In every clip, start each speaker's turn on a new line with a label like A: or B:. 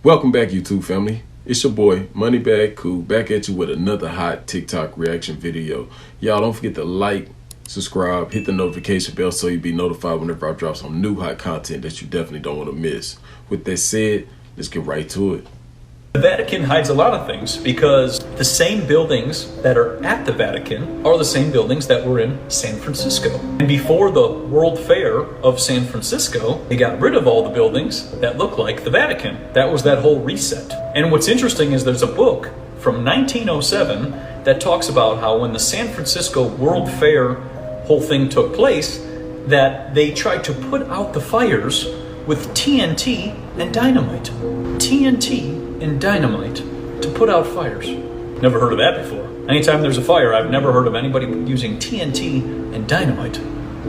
A: Welcome back, YouTube family. It's your boy MoneybaggCoo back at you with another hot TikTok reaction video. Y'all don't forget to like, subscribe, hit the notification bell so you'll be notified whenever I drop some new hot content that you definitely don't want to miss. With that said, let's get right to it.
B: The Vatican hides a lot of things because the same buildings that are at the Vatican are the same buildings that were in San Francisco. And before the World Fair of San Francisco, they got rid of all the buildings that look like the Vatican. That was that whole reset. And what's interesting is there's a book from 1907 that talks about how when the San Francisco World Fair whole thing took place, that they tried to put out the fires with TNT and dynamite. TNT and dynamite to put out fires. Never heard of that before. Anytime there's a fire, I've never heard of anybody using TNT and dynamite.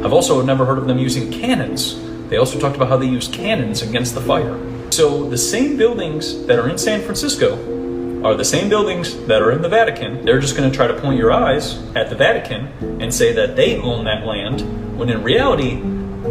B: I've also never heard of them using cannons. They also talked about how they use cannons against the fire. So the same buildings that are in San Francisco are the same buildings that are in the Vatican. They're just going to try to point your eyes at the Vatican and say that they own that land, when in reality,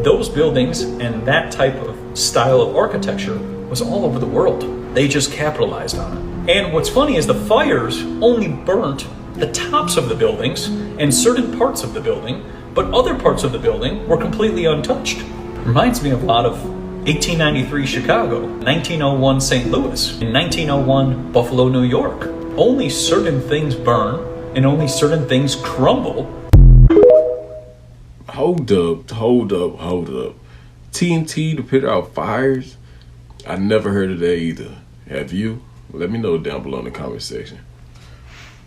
B: those buildings and that type of style of architecture was all over the world. They just capitalized on it. And what's funny is the fires only burnt the tops of the buildings and certain parts of the building, but other parts of the building were completely untouched. Reminds me of a lot of 1893 Chicago, 1901 St. Louis, and 1901 Buffalo, New York. Only certain things burn and only certain things crumble.
A: Hold up. TNT to put out fires? I never heard of that either. Have you? Let me know down below in the comment section.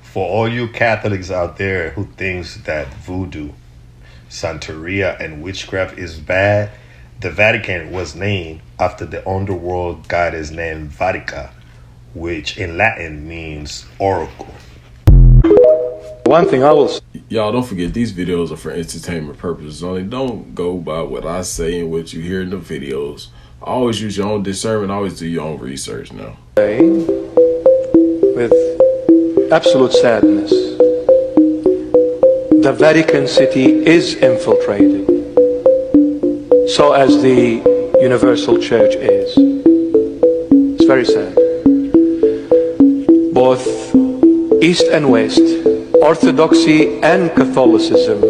C: For all you Catholics out there who thinks that voodoo, Santeria, and witchcraft is bad, the Vatican was named after the underworld goddess named Vatica, which in Latin means oracle.
D: One thing I will say.
A: Y'all don't forget, these videos are for entertainment purposes only. Don't go by what I say and what you hear in the videos. Always use your own discernment. Always do your own research now.
D: With absolute sadness, the Vatican City is infiltrated, so as the Universal Church is. It's very sad. Both East and West, Orthodoxy and Catholicism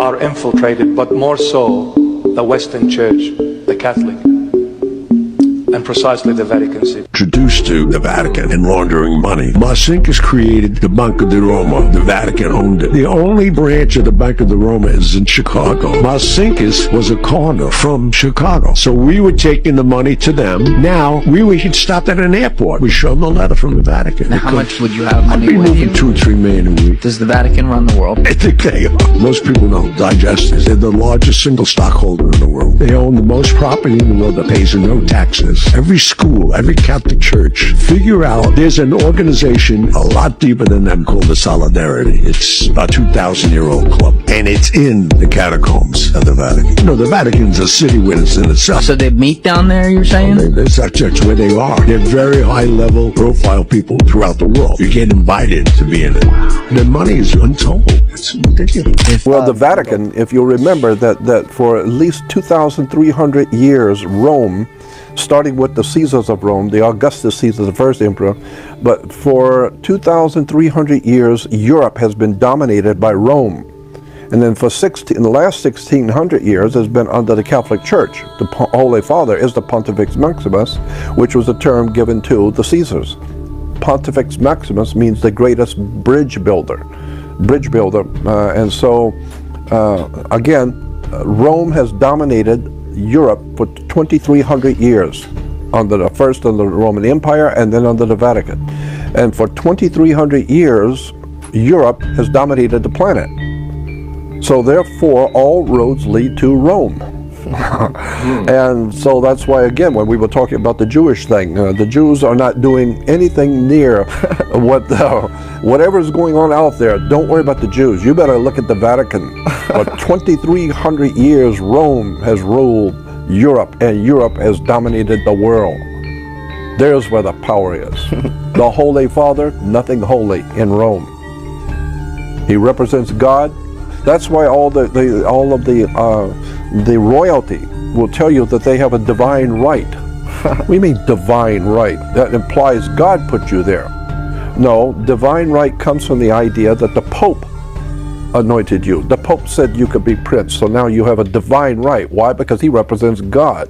D: are infiltrated, but more so the Western Church, the Catholic, and precisely the Vatican City.
E: Introduced to the Vatican in laundering money. Marcinkus created the Banco di Roma. The Vatican owned it. The only branch of the Banco di Roma is in Chicago. Marcinkus was a coroner from Chicago. So we were taking the money to them. Now we had stopped at an airport. We showed them a letter from the Vatican.
F: Now how much would you have money
E: I'd be
F: with
E: moving
F: you?
E: 2 or 3 million a week.
F: Does the Vatican run the world?
E: I think they are. Most people don't digest it. They're the largest single stockholder in the world. They own the most property in the world that pays no taxes. Every school, every Catholic church, figure out there's an organization a lot deeper than them called the Solidarity. It's a 2,000-year-old club, and it's in the catacombs of the Vatican. You know, the Vatican's a city within itself.
F: So they meet down there, you're saying?
E: That's where they are. They're very high-level profile people throughout the world. You get invited to be in it. Their money is untold. It's ridiculous.
G: Well, the Vatican, if you remember that for at least 2,300 years, Rome, starting with the Caesars of Rome, the Augustus Caesar, the first emperor, but for 2,300 years, Europe has been dominated by Rome. And then for in the last 1,600 years, has been under the Catholic Church. The Holy Father is the Pontifex Maximus, which was a term given to the Caesars. Pontifex Maximus means the greatest bridge builder. And so, again, Rome has dominated Europe for 2,300 years, first under the Roman Empire and then under the Vatican. And for 2,300 years, Europe has dominated the planet. So therefore, all roads lead to Rome. And so that's why, again, when we were talking about the Jewish thing, the Jews are not doing anything near whatever's going on out there. Don't worry about the Jews. You better look at the Vatican. For 2,300 years, Rome has ruled Europe, and Europe has dominated the world. There's where the power is. The Holy Father, nothing holy in Rome. He represents God. That's why all of the royalty will tell you that they have a divine right We mean divine right. That implies God put you there. No, divine right comes from the idea that the Pope anointed you. The Pope said you could be prince, so now you have a divine right. Why? Because he represents God.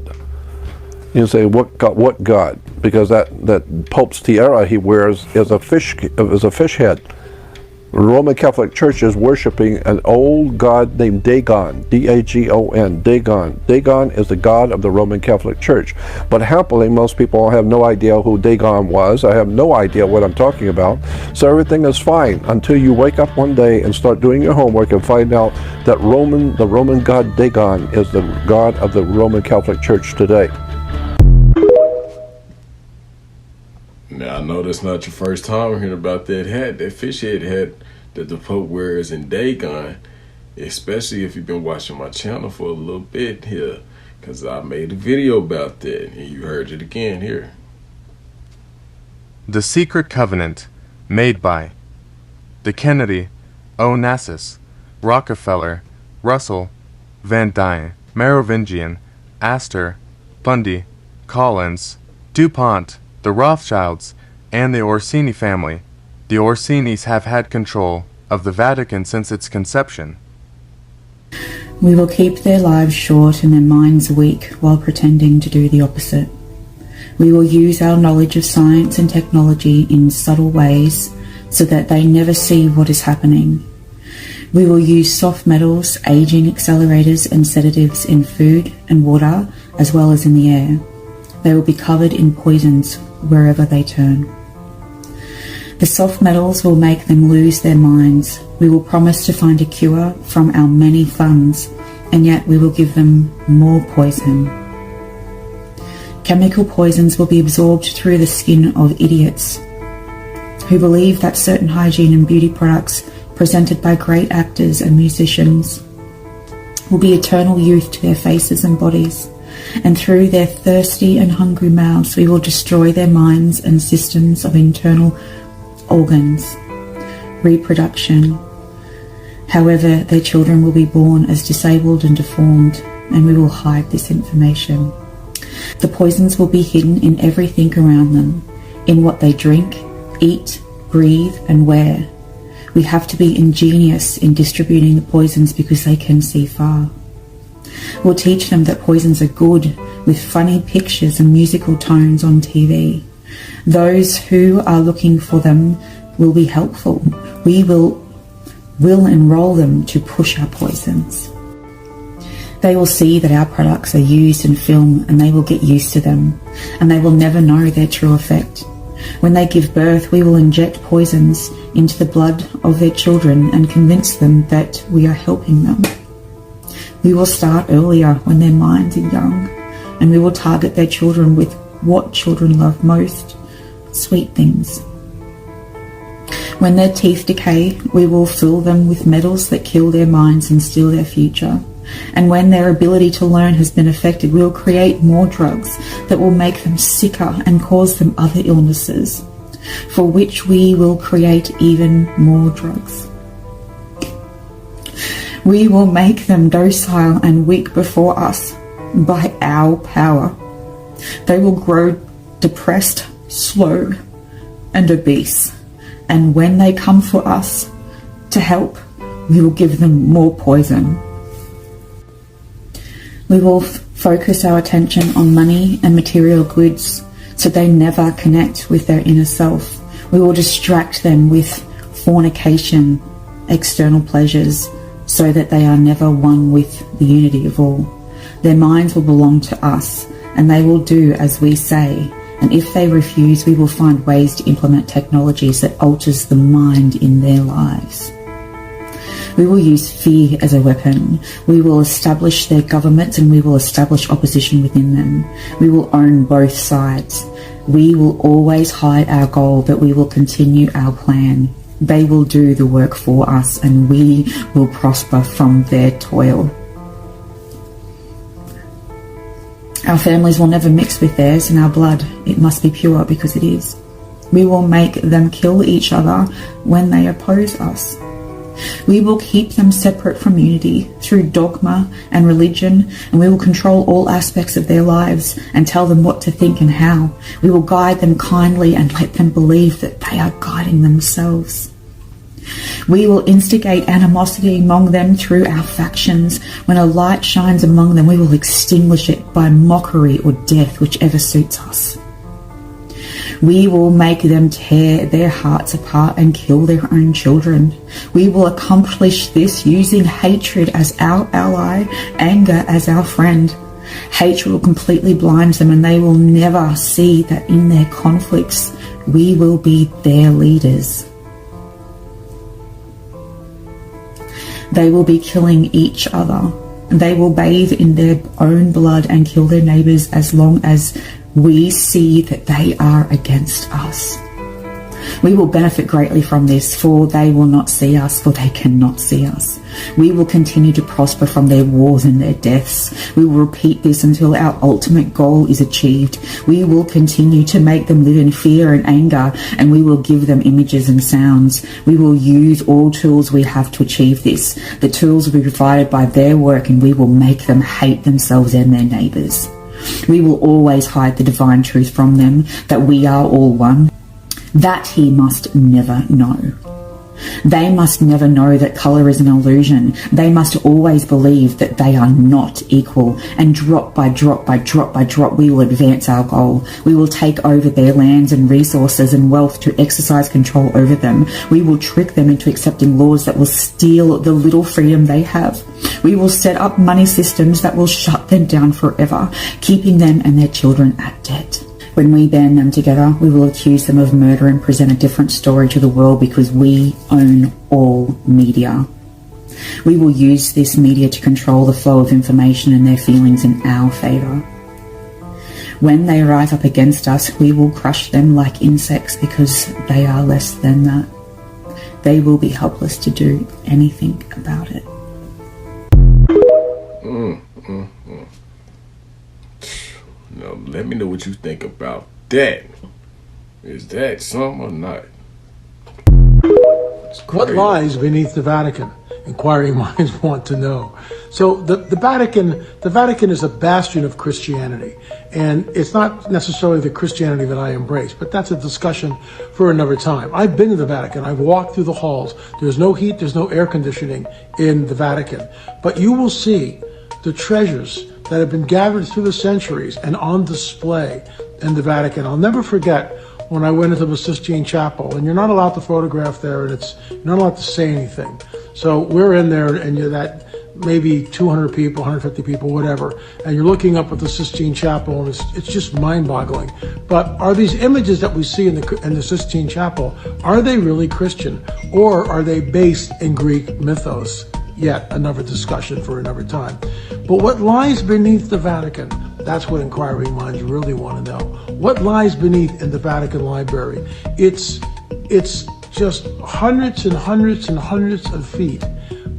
G: You say, what God? Because that Pope's tiara he wears is a fish head. The Roman Catholic Church is worshiping an old god named Dagon, D-A-G-O-N, Dagon. Dagon is the god of the Roman Catholic Church. But happily, most people have no idea who Dagon was. I have no idea what I'm talking about. So everything is fine until you wake up one day and start doing your homework and find out that the Roman god Dagon is the god of the Roman Catholic Church today.
A: Now, I know that's not your first time hearing about that hat, that fish head hat that the Pope wears in Dagon, especially if you've been watching my channel for a little bit here, because I made a video about that, and you heard it again here.
H: The Secret Covenant, made by the Kennedy, Onassis, Rockefeller, Russell, Van Dyne, Merovingian, Astor, Bundy, Collins, DuPont, the Rothschilds, and the Orsini family. The Orsinis have had control of the Vatican since its conception.
I: We will keep their lives short and their minds weak while pretending to do the opposite. We will use our knowledge of science and technology in subtle ways so that they never see what is happening. We will use soft metals, aging accelerators and sedatives in food and water as well as in the air. They will be covered in poisons wherever they turn. The soft metals will make them lose their minds. We will promise to find a cure from our many funds, and yet we will give them more poison. Chemical poisons will be absorbed through the skin of idiots who believe that certain hygiene and beauty products presented by great actors and musicians will be eternal youth to their faces and bodies. And through their thirsty and hungry mouths we will destroy their minds and systems of internal organs, reproduction. However, their children will be born as disabled and deformed, and we will hide this information. The poisons will be hidden in everything around them, in what they drink, eat, breathe, and wear. We have to be ingenious in distributing the poisons because they can see far. We'll teach them that poisons are good, with funny pictures and musical tones on TV. Those who are looking for them will be helpful. We will enroll them to push our poisons. They will see that our products are used in film and they will get used to them, and they will never know their true effect. When they give birth, we will inject poisons into the blood of their children and convince them that we are helping them. We will start earlier when their minds are young, and we will target their children with what children love most, sweet things. When their teeth decay, we will fill them with metals that kill their minds and steal their future. And when their ability to learn has been affected, we will create more drugs that will make them sicker and cause them other illnesses, for which we will create even more drugs. We will make them docile and weak before us by our power. They will grow depressed, slow, and obese. And when they come for us to help, we will give them more poison. We will focus our attention on money and material goods so they never connect with their inner self. We will distract them with fornication, external pleasures, so that they are never one with the unity of all. Their minds will belong to us, and they will do as we say. And if they refuse, we will find ways to implement technologies that alters the mind in their lives. We will use fear as a weapon. We will establish their governments, and we will establish opposition within them. We will own both sides. We will always hide our goal, but we will continue our plan. They will do the work for us, and we will prosper from their toil. Our families will never mix with theirs in our blood. It must be pure because it is. We will make them kill each other when they oppose us. We will keep them separate from unity through dogma and religion, and we will control all aspects of their lives and tell them what to think and how. We will guide them kindly and let them believe that they are guiding themselves. We will instigate animosity among them through our factions. When a light shines among them, we will extinguish it by mockery or death, whichever suits us. We will make them tear their hearts apart and kill their own children. We will accomplish this using hatred as our ally, anger as our friend. Hatred will completely blind them, and they will never see that in their conflicts we will be their leaders. They will be killing each other. They will bathe in their own blood and kill their neighbours as long as we see that they are against us. We will benefit greatly from this, for they will not see us, for they cannot see us. We will continue to prosper from their wars and their deaths. We will repeat this until our ultimate goal is achieved. We will continue to make them live in fear and anger, and we will give them images and sounds. We will use all tools we have to achieve this. The tools will be provided by their work, and we will make them hate themselves and their neighbours. We will always hide the divine truth from them, that we are all one. That he must never know. They must never know that colour is an illusion. They must always believe that they are not equal, and drop by drop by drop by drop we will advance our goal. We will take over their lands and resources and wealth to exercise control over them. We will trick them into accepting laws that will steal the little freedom they have. We will set up money systems that will shut them down forever, keeping them and their children at debt. When we band them together, we will accuse them of murder and present a different story to the world, because we own all media. We will use this media to control the flow of information and their feelings in our favour. When they rise up against us, we will crush them like insects, because they are less than that. They will be helpless to do anything about it.
A: Now, let me know what you think about that. Is that something or not?
J: What lies beneath the Vatican? Inquiring minds want to know. So the Vatican is a bastion of Christianity, and it's not necessarily the Christianity that I embrace, but that's a discussion for another time. I've been to the Vatican. I've walked through the halls. There's no heat, there's no air conditioning in the Vatican, but you will see the treasures that have been gathered through the centuries and on display in the Vatican. I'll never forget when I went into the Sistine Chapel, and you're not allowed to photograph there, and you're not allowed to say anything. So we're in there, and you're that maybe 200 people, 150 people, whatever, and you're looking up at the Sistine Chapel, and it's just mind-boggling. But are these images that we see in the Sistine Chapel, are they really Christian, or are they based in Greek mythos? Yet another discussion for another time. But what lies beneath the Vatican? That's what inquiring minds really want to know. What lies beneath in the Vatican Library? It's just hundreds and hundreds and hundreds of feet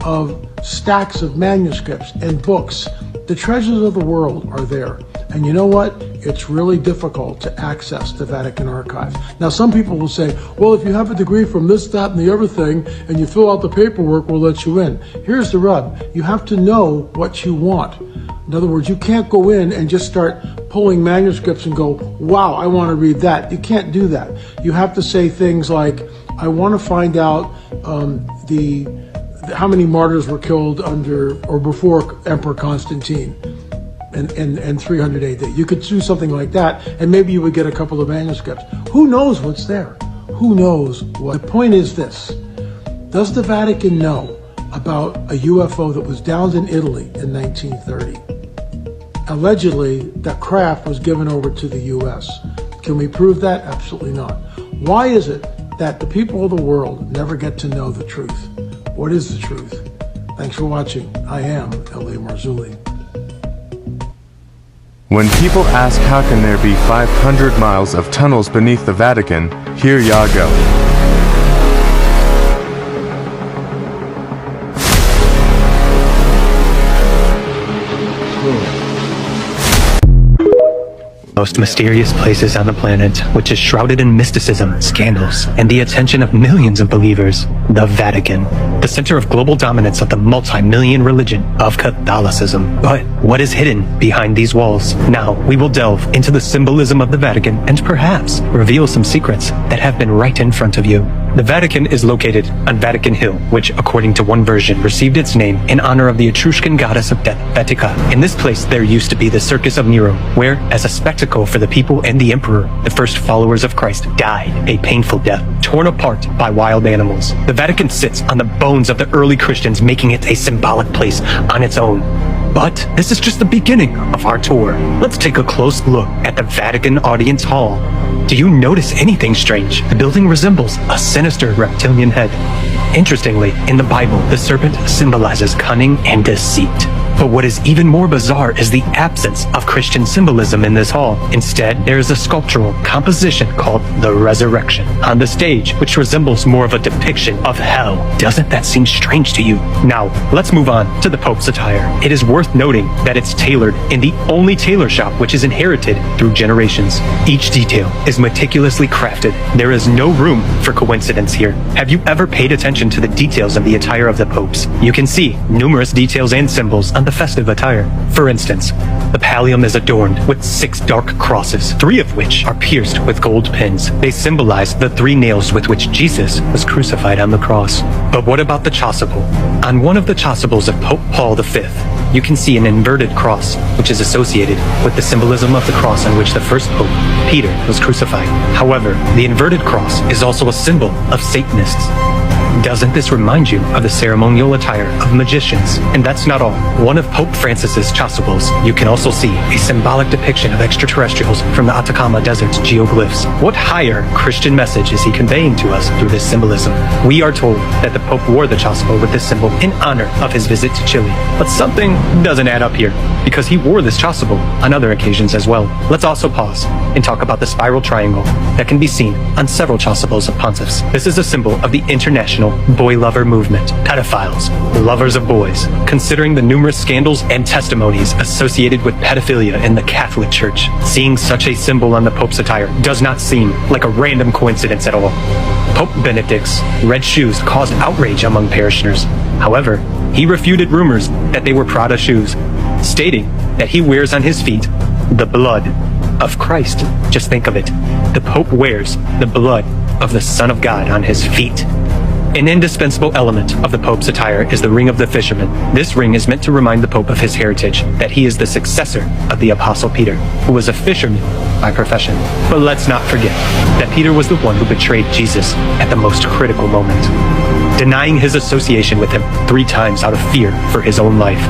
J: of stacks of manuscripts and books. The treasures of the world are there. And you know what? It's really difficult to access the Vatican archives. Now, some people will say, well, if you have a degree from this, that, and the other thing, and you fill out the paperwork, we'll let you in. Here's the rub. You have to know what you want. In other words, you can't go in and just start pulling manuscripts and go, wow, I want to read that. You can't do that. You have to say things like, I want to find out how many martyrs were killed under or before Emperor Constantine in 300 AD. You could do something like that, and maybe you would get a couple of manuscripts. Who knows what's there? Who knows what? The point is this. Does the Vatican know about a UFO that was downed in Italy in 1930? Allegedly, that craft was given over to the US. Can we prove that? Absolutely not. Why is it that the people of the world never get to know the truth? What is the truth? Thanks for watching. I am L.A. Marzulli.
H: When people ask how can there be 500 miles of tunnels beneath the Vatican, here ya go.
K: most mysterious places on the planet, which is shrouded in mysticism, scandals, and the attention of millions of believers, the Vatican, the center of global dominance of the multi-million religion of Catholicism. But what is hidden behind these walls? Now, we will delve into the symbolism of the Vatican and perhaps reveal some secrets that have been right in front of you. The Vatican is located on Vatican Hill, which, according to one version, received its name in honor of the Etruscan goddess of death, Vatican. In this place, there used to be the Circus of Nero, where, as a spectacle for the people and the emperor, the first followers of Christ died a painful death, torn apart by wild animals. The Vatican sits on the bones of the early Christians, making it a symbolic place on its own. But this is just the beginning of our tour. Let's take a close look at the Vatican Audience Hall. Do you notice anything strange? The building resembles a sinister reptilian head. Interestingly, in the Bible, the serpent symbolizes cunning and deceit. But what is even more bizarre is the absence of Christian symbolism in this hall. Instead, there is a sculptural composition called the Resurrection on the stage, which resembles more of a depiction of hell. Doesn't that seem strange to you? Now, let's move on to the Pope's attire. It is worth noting that it's tailored in the only tailor shop which is inherited through generations. Each detail is meticulously crafted. There is no room for coincidence here. Have you ever paid attention to the details of the attire of the popes? You can see numerous details and symbols on the festive attire. For instance, the pallium is adorned with 6 dark crosses, 3 of which are pierced with gold pins. They symbolize the 3 nails with which Jesus was crucified on the cross. But what about the chasuble? On one of the chasubles of Pope Paul V, you can see an inverted cross, which is associated with the symbolism of the cross on which the first Pope, Peter, was crucified. However, the inverted cross is also a symbol of Satanists. Doesn't this remind you of the ceremonial attire of magicians? And that's not all. One of Pope Francis's chasubles, you can also see a symbolic depiction of extraterrestrials from the Atacama Desert's geoglyphs. What higher Christian message is he conveying to us through this symbolism? We are told that the Pope wore the chasuble with this symbol in honor of his visit to Chile. But something doesn't add up here, because he wore this chasuble on other occasions as well. Let's also pause and talk about the spiral triangle that can be seen on several chasubles of pontiffs. This is a symbol of the international boy lover movement, pedophiles, lovers of boys. Considering the numerous scandals and testimonies associated with pedophilia in the Catholic Church, seeing such a symbol on the Pope's attire does not seem like a random coincidence at all. Pope Benedict's red shoes caused outrage among parishioners. However, he refuted rumors that they were Prada shoes, stating that he wears on his feet the blood of Christ. Just think of it. The Pope wears the blood of the Son of God on his feet. An indispensable element of the Pope's attire is the ring of the fisherman. This ring is meant to remind the Pope of his heritage, that he is the successor of the Apostle Peter, who was a fisherman by profession. But let's not forget that Peter was the one who betrayed Jesus at the most critical moment, denying his association with him 3 times out of fear for his own life.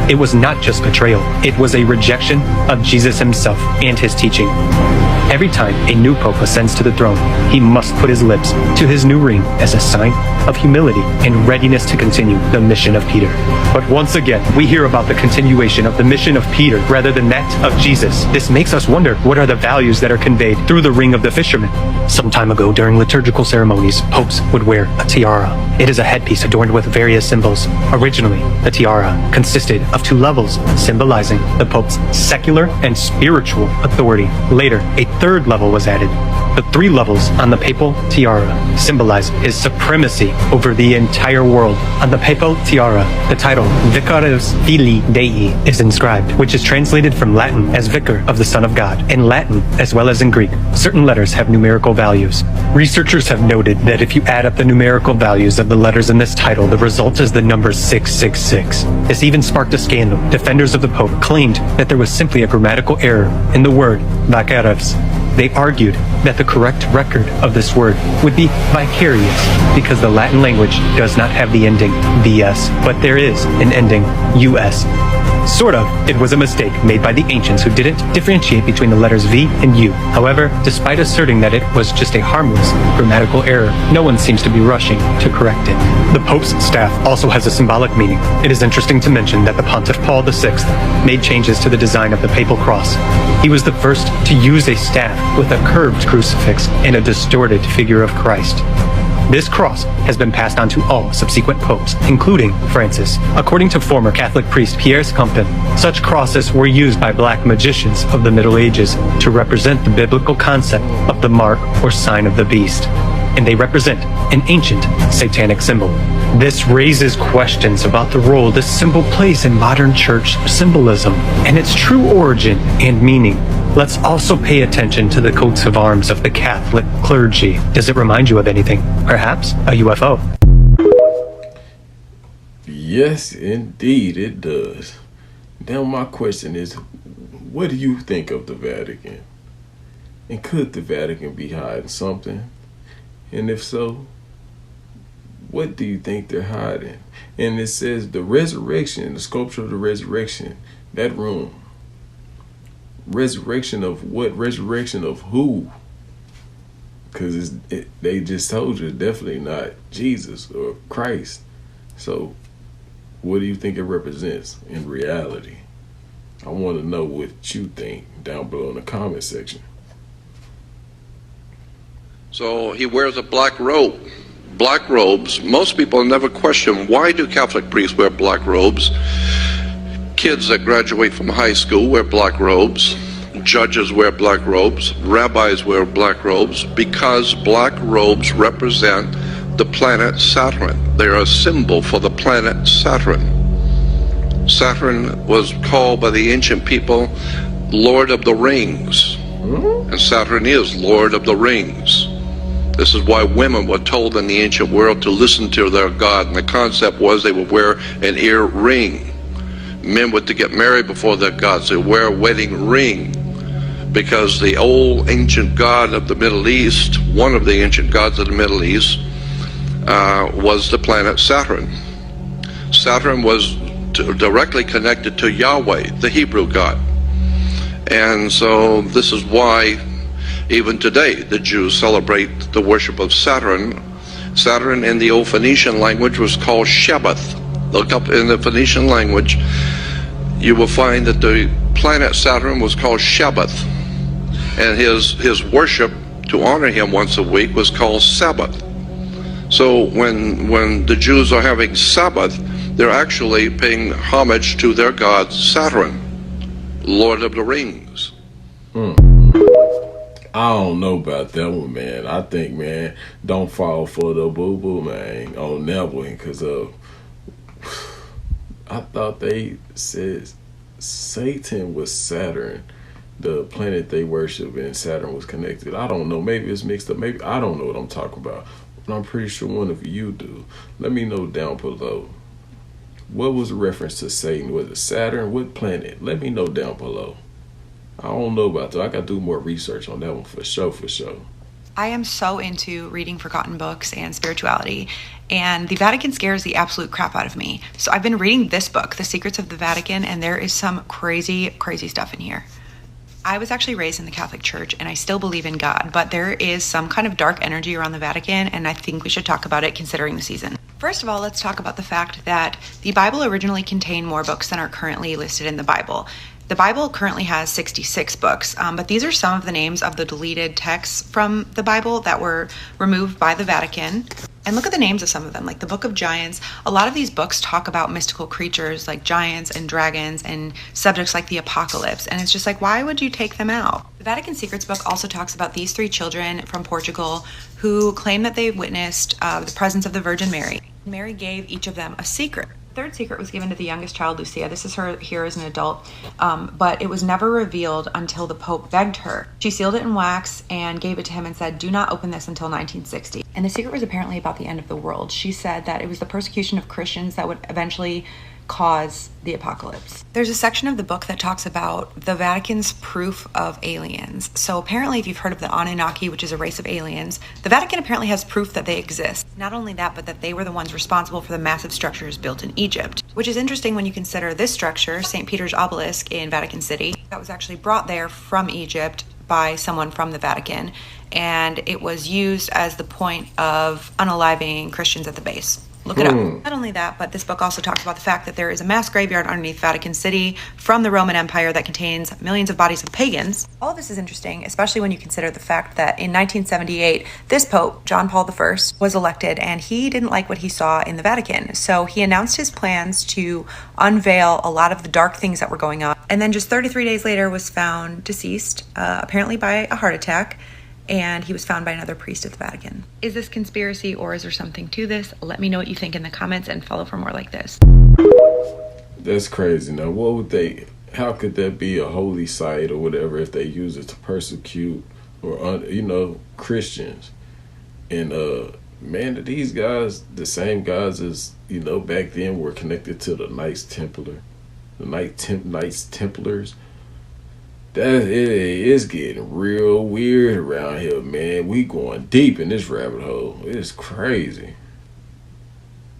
K: It was not just betrayal, it was a rejection of Jesus himself and his teaching. Every time a new pope ascends to the throne, he must put his lips to his new ring as a sign of humility and readiness to continue the mission of Peter. But once again, we hear about the continuation of the mission of Peter rather than that of Jesus. This makes us wonder, what are the values that are conveyed through the ring of the fisherman? Some time ago, during liturgical ceremonies, popes would wear a tiara. It is a headpiece adorned with various symbols. Originally, the tiara consisted of 2 levels, symbolizing the pope's secular and spiritual authority. Later, a 3rd level was added. The 3 levels on the papal tiara symbolize his supremacy over the entire world. On the papal tiara, the title Vicarius Filii Dei is inscribed, which is translated from Latin as Vicar of the Son of God. In Latin, as well as in Greek, certain letters have numerical values. Researchers have noted that if you add up the numerical values of the letters in this title, the result is the number 666. This even sparked a scandal. Defenders of the Pope claimed that there was simply a grammatical error in the word Vicarius. They argued that the correct record of this word would be vicarious, because the Latin language does not have the ending vs, but there is an ending us. Sort of, it was a mistake made by the ancients who didn't differentiate between the letters V and U. However, despite asserting that it was just a harmless grammatical error, no one seems to be rushing to correct it. The Pope's staff also has a symbolic meaning. It is interesting to mention that the Pontiff Paul VI made changes to the design of the papal cross. He was the first to use a staff with a curved crucifix and a distorted figure of Christ. This cross has been passed on to all subsequent popes, including Francis. According to former Catholic priest Pierre Scumpin, such crosses were used by black magicians of the Middle Ages to represent the biblical concept of the mark or sign of the beast, and they represent an ancient satanic symbol. This raises questions about the role this symbol plays in modern church symbolism and its true origin and meaning. Let's also pay attention to the coats of arms of the Catholic clergy. Does it remind you of anything? Perhaps a UFO?
A: Yes, indeed it does. Now my question is, what do you think of the Vatican? And could the Vatican be hiding something? And if so, what do you think they're hiding? And it says the resurrection, the sculpture of the resurrection, that room. Resurrection of what? Resurrection of who? Because they just told you it's definitely not Jesus or Christ. So what do you think it represents in reality? I want to know what you think down below in the comment section.
L: So he wears a black robe. Black robes. Most people never question, why do Catholic priests wear black robes? Kids that graduate from high school wear black robes. Judges wear black robes. Rabbis wear black robes because black robes represent the planet Saturn. They are a symbol for the planet Saturn. Saturn was called by the ancient people Lord of the Rings. And Saturn is Lord of the Rings. This is why women were told in the ancient world to listen to their God. And the concept was they would wear an ear ring. Men were to get married before their gods. They wear a wedding ring. Because the old ancient god of the Middle East, one of the ancient gods of the Middle East, was the planet Saturn. Saturn was directly connected to Yahweh, the Hebrew God. And so this is why even today the Jews celebrate the worship of Saturn. Saturn in the old Phoenician language was called Shabbath. Look up in the Phoenician language, you will find that the planet Saturn was called Shabbath. And his worship to honor him once a week was called Sabbath. So when the Jews are having Sabbath, they're actually paying homage to their god Saturn, Lord of the Rings.
A: I don't know about that one, man. I think, man, don't fall for the boo-boo, man, on that one, because I thought they said Satan was Saturn, the planet they worship, and Saturn was connected. I don't know. Maybe it's mixed up. Maybe I don't know what I'm talking about. But I'm pretty sure one of you do. Let me know down below. What was the reference to Satan? Was it Saturn? What planet? Let me know down below. I don't know about that. I got to do more research on that one for sure, for sure.
M: I am so into reading forgotten books and spirituality, and the Vatican scares the absolute crap out of me. So I've been reading this book, The Secrets of the Vatican, and there is some crazy, crazy stuff in here. I was actually raised in the Catholic Church, and I still believe in God, but there is some kind of dark energy around the Vatican, and I think we should talk about it considering the season. First of all, let's talk about the fact that the Bible originally contained more books than are currently listed in the Bible. The Bible currently has 66 books, but these are some of the names of the deleted texts from the Bible that were removed by the Vatican. And look at the names of some of them, like the Book of Giants. A lot of these books talk about mystical creatures like giants and dragons and subjects like the apocalypse. And it's just like, why would you take them out? The Vatican Secrets book also talks about these 3 children from Portugal who claim that they witnessed the presence of the Virgin Mary. Mary gave each of them a secret. The 3rd secret was given to the youngest child, Lucia. This is her here as an adult, but it was never revealed until the Pope begged her. She sealed it in wax and gave it to him and said, do not open this until 1960. And the secret was apparently about the end of the world. She said that it was the persecution of Christians that would eventually cause the apocalypse. There's a section of the book that talks about the Vatican's proof of aliens. So apparently, if you've heard of the Anunnaki, which is a race of aliens, the Vatican apparently has proof that they exist. Not only that, but that they were the ones responsible for the massive structures built in Egypt, which is interesting when you consider this structure, St. Peter's obelisk in Vatican City, that was actually brought there from Egypt by someone from the Vatican, and it was used as the point of unaliving Christians at the base. Look it up. Not only that, but this book also talks about the fact that there is a mass graveyard underneath Vatican City from the Roman Empire that contains millions of bodies of pagans. All of this is interesting, especially when you consider the fact that in 1978, this Pope, John Paul I, was elected, and he didn't like what he saw in the Vatican. So he announced his plans to unveil a lot of the dark things that were going on. And then just 33 days later was found deceased, apparently by a heart attack. And he was found by another priest at the Vatican. Is this conspiracy or is there something to this? Let me know what you think in the comments and follow for more like this.
A: That's crazy. Now, how could that be a holy site or whatever if they use it to persecute or, Christians? And, man, these guys, the same guys as, back then were connected to the Knights Templars. That is getting real weird around here, man. We going deep in this rabbit hole. It's crazy.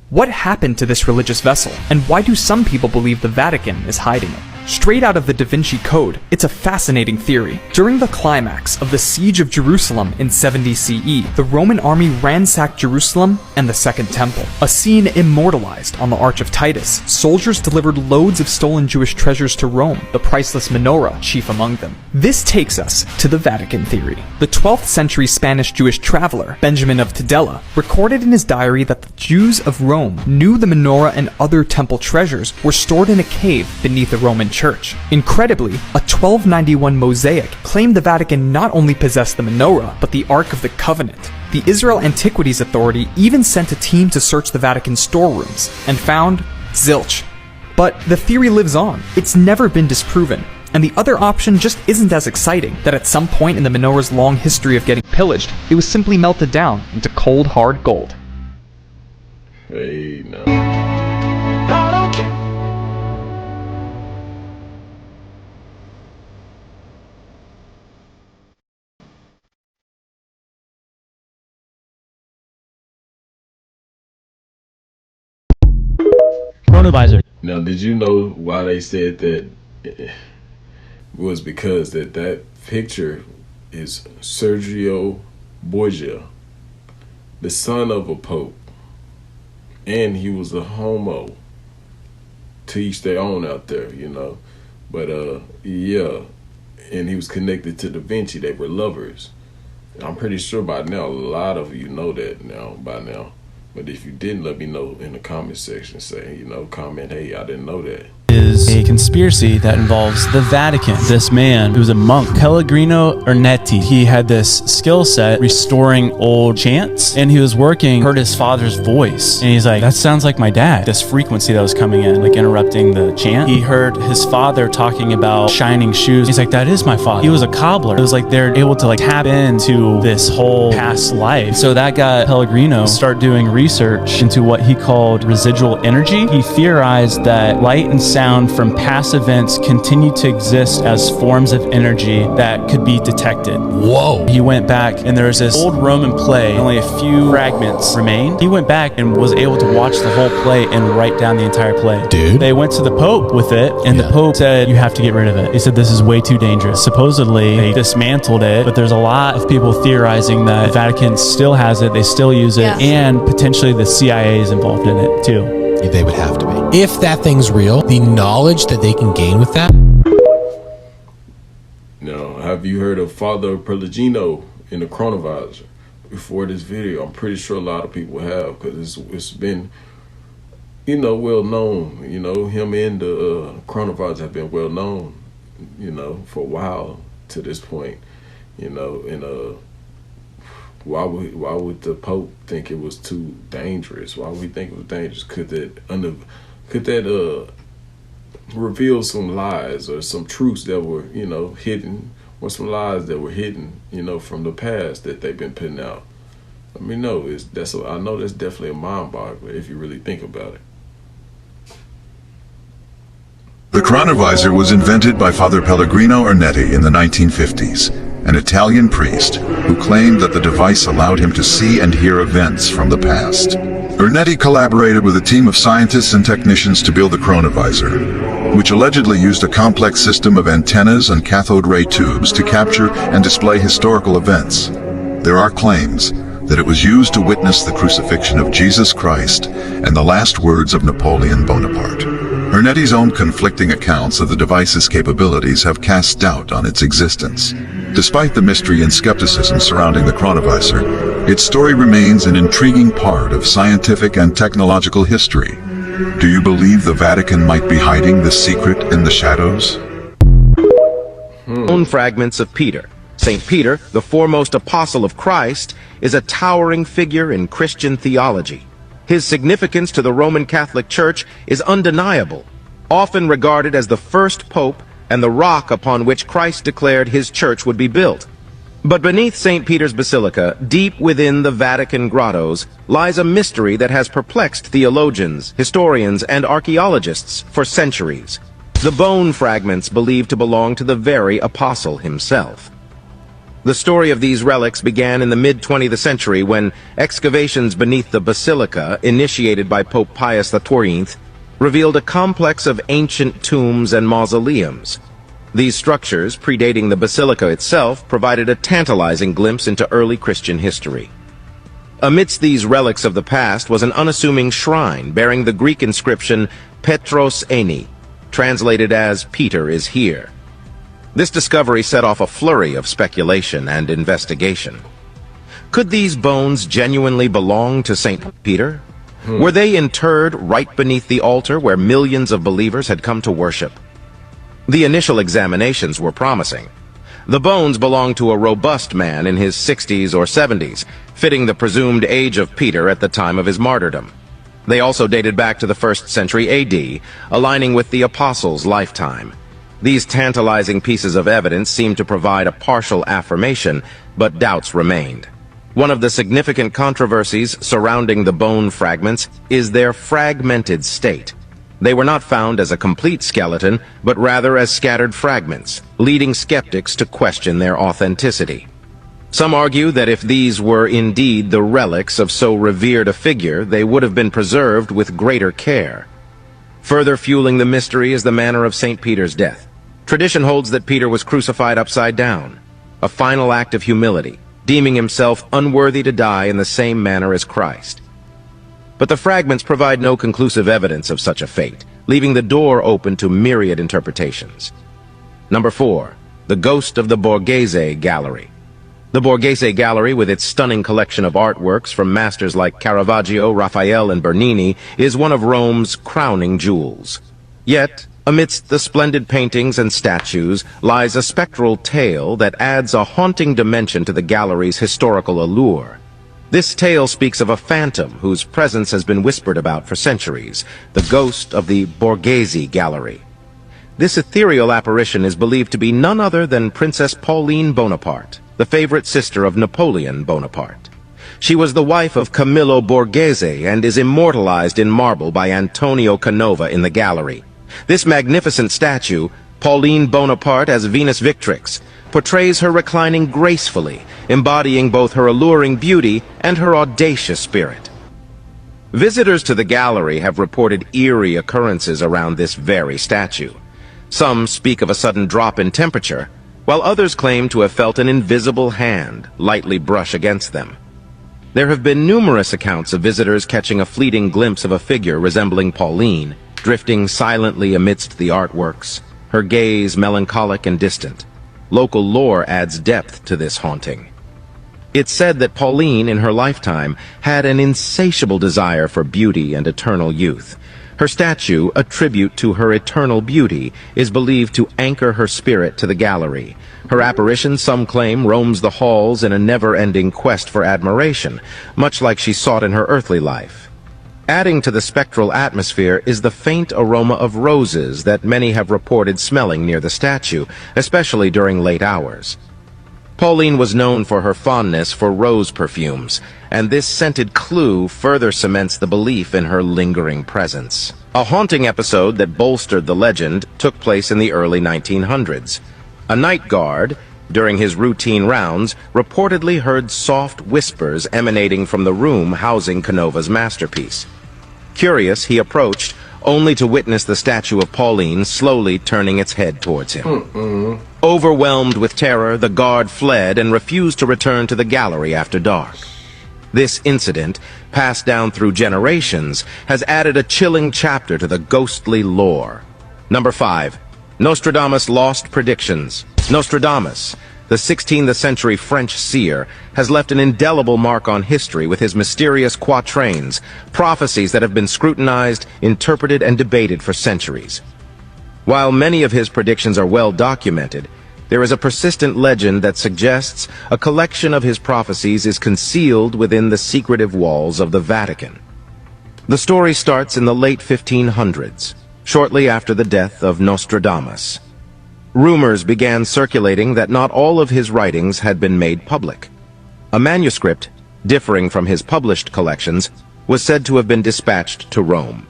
N: What happened to this religious vessel, and why do some people believe the Vatican is hiding it? Straight out of the Da Vinci Code, it's a fascinating theory. During the climax of the Siege of Jerusalem in 70 CE, the Roman army ransacked Jerusalem and the Second Temple, a scene immortalized on the Arch of Titus. Soldiers delivered loads of stolen Jewish treasures to Rome, the priceless menorah chief among them. This takes us to the Vatican theory. The 12th century Spanish Jewish traveler, Benjamin of Tudela, recorded in his diary that the Jews of Rome knew the menorah and other temple treasures were stored in a cave beneath the Roman church. Incredibly, a 1291 mosaic claimed the Vatican not only possessed the menorah, but the Ark of the Covenant. The Israel Antiquities Authority even sent a team to search the Vatican storerooms and found zilch. But the theory lives on. It's never been disproven. And the other option just isn't as exciting, that at some point in the menorah's long history of getting pillaged, it was simply melted down into cold, hard gold.
A: Hey, no.
O: Chronovisor.
A: Now, did you know why they said that? It was because that picture is Sergio Borgia, the son of a pope, and he was a homo. To each their own out there, But yeah, and he was connected to Da Vinci. They were lovers. I'm pretty sure by now a lot of you know that by now. But if you didn't, let me know in the comment section. Say, comment, hey, I didn't know that.
O: Is a conspiracy that involves the Vatican. This man, who was a monk, Pellegrino Ernetti, he had this skill set restoring old chants, and he was heard his father's voice, and he's like, that sounds like my dad. This frequency that was coming in, like interrupting the chant. He heard his father talking about shining shoes. He's like, that is my father. He was a cobbler. It was like they're able to tap into this whole past life. So that got Pellegrino to start doing research into what he called residual energy. He theorized that light and sound from past events continue to exist as forms of energy that could be detected. Whoa. He went back, and there was this old Roman play, only a few fragments remained. He went back and was able to watch the whole play and write down the entire play. Dude. They went to the Pope with it, and the Pope said, you have to get rid of it. He said, this is way too dangerous. Supposedly, they dismantled it, but there's a lot of people theorizing that the Vatican still has it, they still use it, and potentially the CIA is involved in it too.
P: They would have to be. If that thing's real, the knowledge that they can gain with that.
A: Now, have you heard of Father Pellegrino in the Chronovisor? Before this video, I'm pretty sure a lot of people have, because it's been, well known. Him and the Chronovisor have been well known, for a while to this point. Why would the Pope think it was too dangerous? Why would he think it was dangerous? Could that reveal some lies or some truths that were, hidden, or some lies that were hidden, from the past that they've been putting out? Let me know. I know that's definitely a mind boggler if you really think about it.
Q: The Chronovisor was invented by Father Pellegrino Ernetti in the 1950s, an Italian priest who claimed that the device allowed him to see and hear events from the past. Ernetti collaborated with a team of scientists and technicians to build the Chronovisor, which allegedly used a complex system of antennas and cathode ray tubes to capture and display historical events. There are claims that it was used to witness the crucifixion of Jesus Christ and the last words of Napoleon Bonaparte. Ernetti's own conflicting accounts of the device's capabilities have cast doubt on its existence. Despite the mystery and skepticism surrounding the Chronovisor, its story remains an intriguing part of scientific and technological history. Do you believe the Vatican might be hiding this secret in the shadows?
R: Fragments of Peter. St. Peter, the foremost apostle of Christ, is a towering figure in Christian theology. His significance to the Roman Catholic Church is undeniable, often regarded as the first pope and the rock upon which Christ declared his church would be built. But beneath St. Peter's Basilica, deep within the Vatican grottos, lies a mystery that has perplexed theologians, historians, and archaeologists for centuries. The bone fragments believed to belong to the very apostle himself. The story of these relics began in the mid-20th century when excavations beneath the basilica, initiated by Pope Pius XIV, revealed a complex of ancient tombs and mausoleums. These structures, predating the basilica itself, provided a tantalizing glimpse into early Christian history. Amidst these relics of the past was an unassuming shrine bearing the Greek inscription Petros Eni, translated as Peter is here. This discovery set off a flurry of speculation and investigation. Could these bones genuinely belong to St. Peter? Were they interred right beneath the altar where millions of believers had come to worship? The initial examinations were promising. The bones belonged to a robust man in his 60s or 70s, fitting the presumed age of Peter at the time of his martyrdom. They also dated back to the 1st century AD, aligning with the apostles' lifetime. These tantalizing pieces of evidence seemed to provide a partial affirmation, but doubts remained. One of the significant controversies surrounding the bone fragments is their fragmented state. They were not found as a complete skeleton, but rather as scattered fragments, leading skeptics to question their authenticity. Some argue that if these were indeed the relics of so revered a figure, they would have been preserved with greater care. Further fueling the mystery is the manner of St. Peter's death. Tradition holds that Peter was crucified upside down, a final act of humility, deeming himself unworthy to die in the same manner as Christ. But the fragments provide no conclusive evidence of such a fate, leaving the door open to myriad interpretations. Number 4. The Ghost of the Borghese Gallery. The Borghese Gallery, with its stunning collection of artworks from masters like Caravaggio, Raphael, and Bernini, is one of Rome's crowning jewels. Yet, amidst the splendid paintings and statues lies a spectral tale that adds a haunting dimension to the gallery's historical allure. This tale speaks of a phantom whose presence has been whispered about for centuries, the ghost of the Borghese Gallery. This ethereal apparition is believed to be none other than Princess Pauline Bonaparte, the favorite sister of Napoleon Bonaparte. She was the wife of Camillo Borghese and is immortalized in marble by Antonio Canova in the gallery. This magnificent statue, Pauline Bonaparte as Venus Victrix, portrays her reclining gracefully, embodying both her alluring beauty and her audacious spirit. Visitors to the gallery have reported eerie occurrences around this very statue. Some speak of a sudden drop in temperature, while others claim to have felt an invisible hand lightly brush against them. There have been numerous accounts of visitors catching a fleeting glimpse of a figure resembling Pauline, drifting silently amidst the artworks, her gaze melancholic and distant. Local lore adds depth to this haunting. It's said that Pauline, in her lifetime, had an insatiable desire for beauty and eternal youth. Her statue, a tribute to her eternal beauty, is believed to anchor her spirit to the gallery. Her apparition, some claim, roams the halls in a never-ending quest for admiration, much like she sought in her earthly life. Adding to the spectral atmosphere is the faint aroma of roses that many have reported smelling near the statue, especially during late hours. Pauline was known for her fondness for rose perfumes, and this scented clue further cements the belief in her lingering presence. A haunting episode that bolstered the legend took place in the early 1900s. A night guard, during his routine rounds, reportedly heard soft whispers emanating from the room housing Canova's masterpiece. Curious, he approached, only to witness the statue of Pauline slowly turning its head towards him. Overwhelmed with terror, the guard fled and refused to return to the gallery after dark. This incident, passed down through generations, has added a chilling chapter to the ghostly lore. Number 5. Nostradamus' lost predictions. Nostradamus, the 16th century French seer, has left an indelible mark on history with his mysterious quatrains, prophecies that have been scrutinized, interpreted, and debated for centuries. While many of his predictions are well documented, there is a persistent legend that suggests a collection of his prophecies is concealed within the secretive walls of the Vatican. The story starts in the late 1500s, shortly after the death of Nostradamus. Rumors began circulating that not all of his writings had been made public. A manuscript, differing from his published collections, was said to have been dispatched to Rome.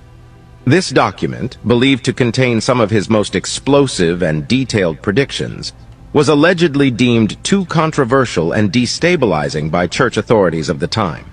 R: This document, believed to contain some of his most explosive and detailed predictions, was allegedly deemed too controversial and destabilizing by church authorities of the time.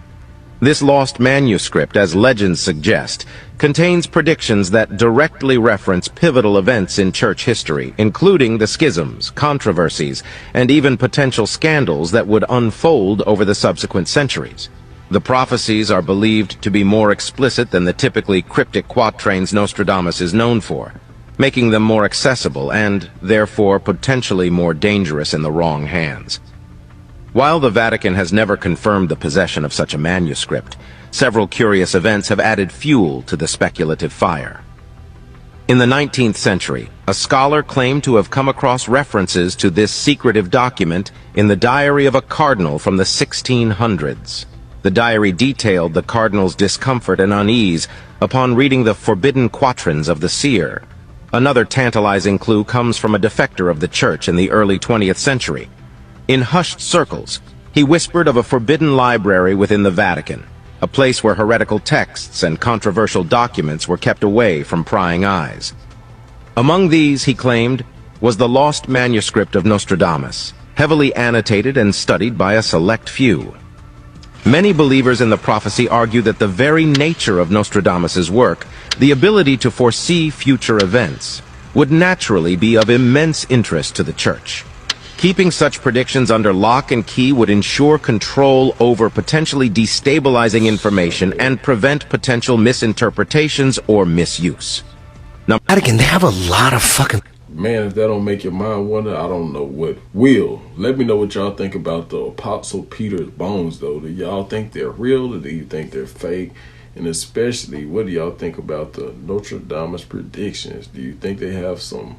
R: This lost manuscript, as legends suggest, contains predictions that directly reference pivotal events in church history, including the schisms, controversies, and even potential scandals that would unfold over the subsequent centuries. The prophecies are believed to be more explicit than the typically cryptic quatrains Nostradamus is known for, making them more accessible and, therefore, potentially more dangerous in the wrong hands. While the Vatican has never confirmed the possession of such a manuscript, several curious events have added fuel to the speculative fire. In the 19th century, a scholar claimed to have come across references to this secretive document in the diary of a cardinal from the 1600s. The diary detailed the cardinal's discomfort and unease upon reading the forbidden quatrains of the seer. Another tantalizing clue comes from a defector of the church in the early 20th century. In hushed circles, he whispered of a forbidden library within the Vatican, a place where heretical texts and controversial documents were kept away from prying eyes. Among these, he claimed, was the lost manuscript of Nostradamus, heavily annotated and studied by a select few. Many believers in the prophecy argue that the very nature of Nostradamus's work, the ability to foresee future events, would naturally be of immense interest to the church. Keeping such predictions under lock and key would ensure control over potentially destabilizing information and prevent potential misinterpretations or misuse. Now,
S: Vatican, they have a lot of fucking...
A: Man, if that don't make your mind wonder, I don't know what will. Let me know what y'all think about the Apostle Peter's bones, though. Do y'all think they're real, or do you think they're fake? And especially, what do y'all think about the Nostradamus predictions? Do you think they have some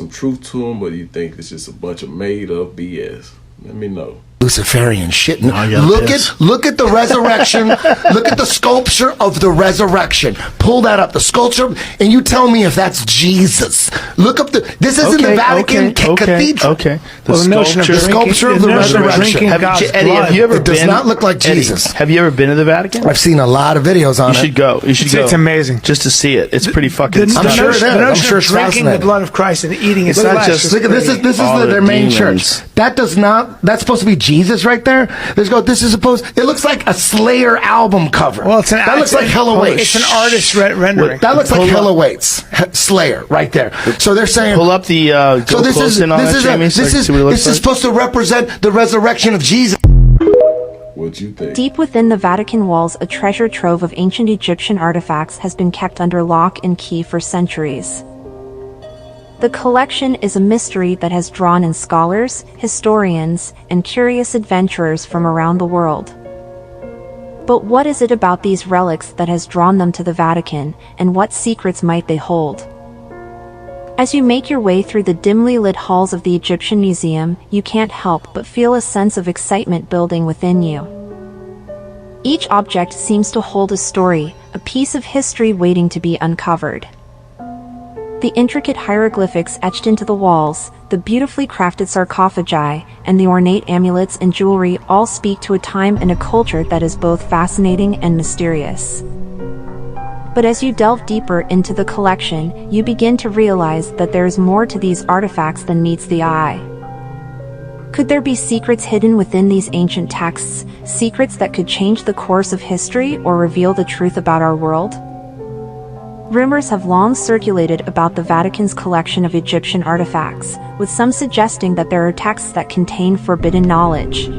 A: truth to them, or do you think it's just a bunch of made-up BS? Let me know.
S: Luciferian shit. Look at the resurrection. Look at the sculpture of the resurrection. Pull that up, the sculpture, and you tell me if that's Jesus. Look up this is in the Vatican Cathedral.
T: Okay.
S: The sculpture of the resurrection.
T: Eddie, have you ever been?
S: It does not look like Jesus.
T: Eddie, have you ever been to the Vatican?
S: I've seen a lot of videos on it.
T: You should go. You should go.
U: It's amazing.
T: Just to see it. It's pretty fucking
U: I'm sure it's
S: fascinating.
U: drinking the blood of Christ and eating his flesh.
S: Look at this is their main church. That does not. That's supposed to be Jesus right there. This is supposed. It looks like a Slayer album cover.
U: Well,
S: that looks like Hella Waits.
U: It's an artist rendering.
S: That looks like Hella Waits. Slayer right there. So they're saying.
T: Pull up the.
S: So this is supposed to represent the resurrection of Jesus.
A: What you think?
V: Deep within the Vatican walls, a treasure trove of ancient Egyptian artifacts has been kept under lock and key for centuries. The collection is a mystery that has drawn in scholars, historians, and curious adventurers from around the world. But what is it about these relics that has drawn them to the Vatican, and what secrets might they hold? As you make your way through the dimly lit halls of the Egyptian Museum, you can't help but feel a sense of excitement building within you. Each object seems to hold a story, a piece of history waiting to be uncovered. The intricate hieroglyphics etched into the walls, the beautifully crafted sarcophagi, and the ornate amulets and jewelry all speak to a time and a culture that is both fascinating and mysterious. But as you delve deeper into the collection, you begin to realize that there is more to these artifacts than meets the eye. Could there be secrets hidden within these ancient texts, secrets that could change the course of history or reveal the truth about our world? Rumors have long circulated about the Vatican's collection of Egyptian artifacts, with some suggesting that there are texts that contain forbidden knowledge.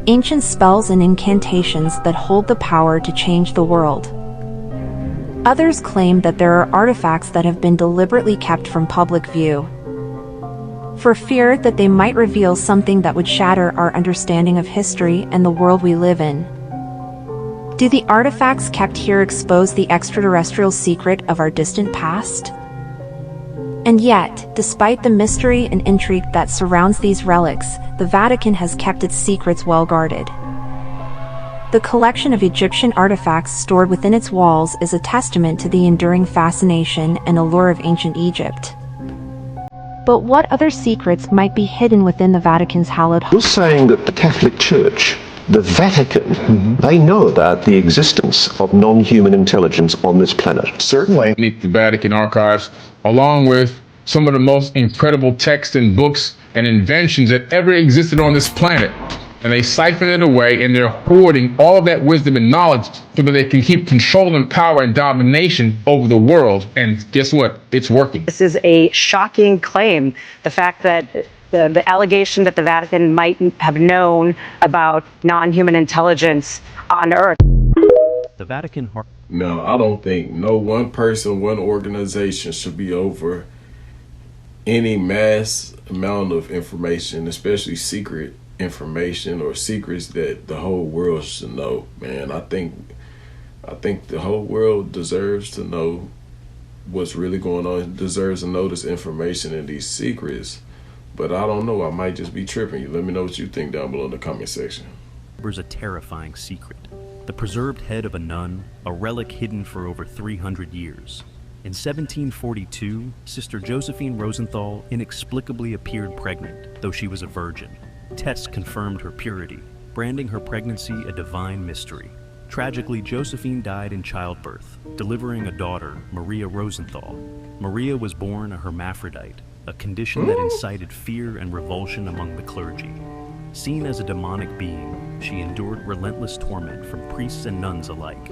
V: ancient spells and incantations that hold the power to change the world. Others claim that there are artifacts that have been deliberately kept from public view, for fear that they might reveal something that would shatter our understanding of history and the world we live in. Do the artifacts kept here expose the extraterrestrial secret of our distant past? And yet, despite the mystery and intrigue that surrounds these relics, the Vatican has kept its secrets well guarded. The collection of Egyptian artifacts stored within its walls is a testament to the enduring fascination and allure of ancient Egypt. But what other secrets might be hidden within the Vatican's hallowed
B: You're saying that the Catholic Church, the Vatican, they know about the existence of non-human intelligence on this planet?
C: Certainly. The Vatican archives, along with some of the most incredible texts and books and inventions that ever existed on this planet. And they siphon it away, and they're hoarding all of that wisdom and knowledge so that they can keep control and power and domination over the world. And guess what? It's working.
W: This is a shocking claim. The fact that the allegation that the Vatican might have known about non-human intelligence on Earth.
X: The Vatican...
A: No, I don't think no one person, one organization should be over any mass amount of information, especially secret information or secrets that the whole world should know. Man, I think the whole world deserves to know what's really going on, deserves to know this information and these secrets. But I don't know, I might just be tripping. Let me know what you think down below in the comment section.
X: There's a terrifying secret. The preserved head of a nun, a relic hidden for over 300 years. In 1742, Sister Josephine Rosenthal inexplicably appeared pregnant, though she was a virgin. Tests confirmed her purity, branding her pregnancy a divine mystery. Tragically, Josephine died in childbirth, delivering a daughter, Maria Rosenthal. Maria was born a hermaphrodite, a condition that incited fear and revulsion among the clergy. Seen as a demonic being, she endured relentless torment from priests and nuns alike.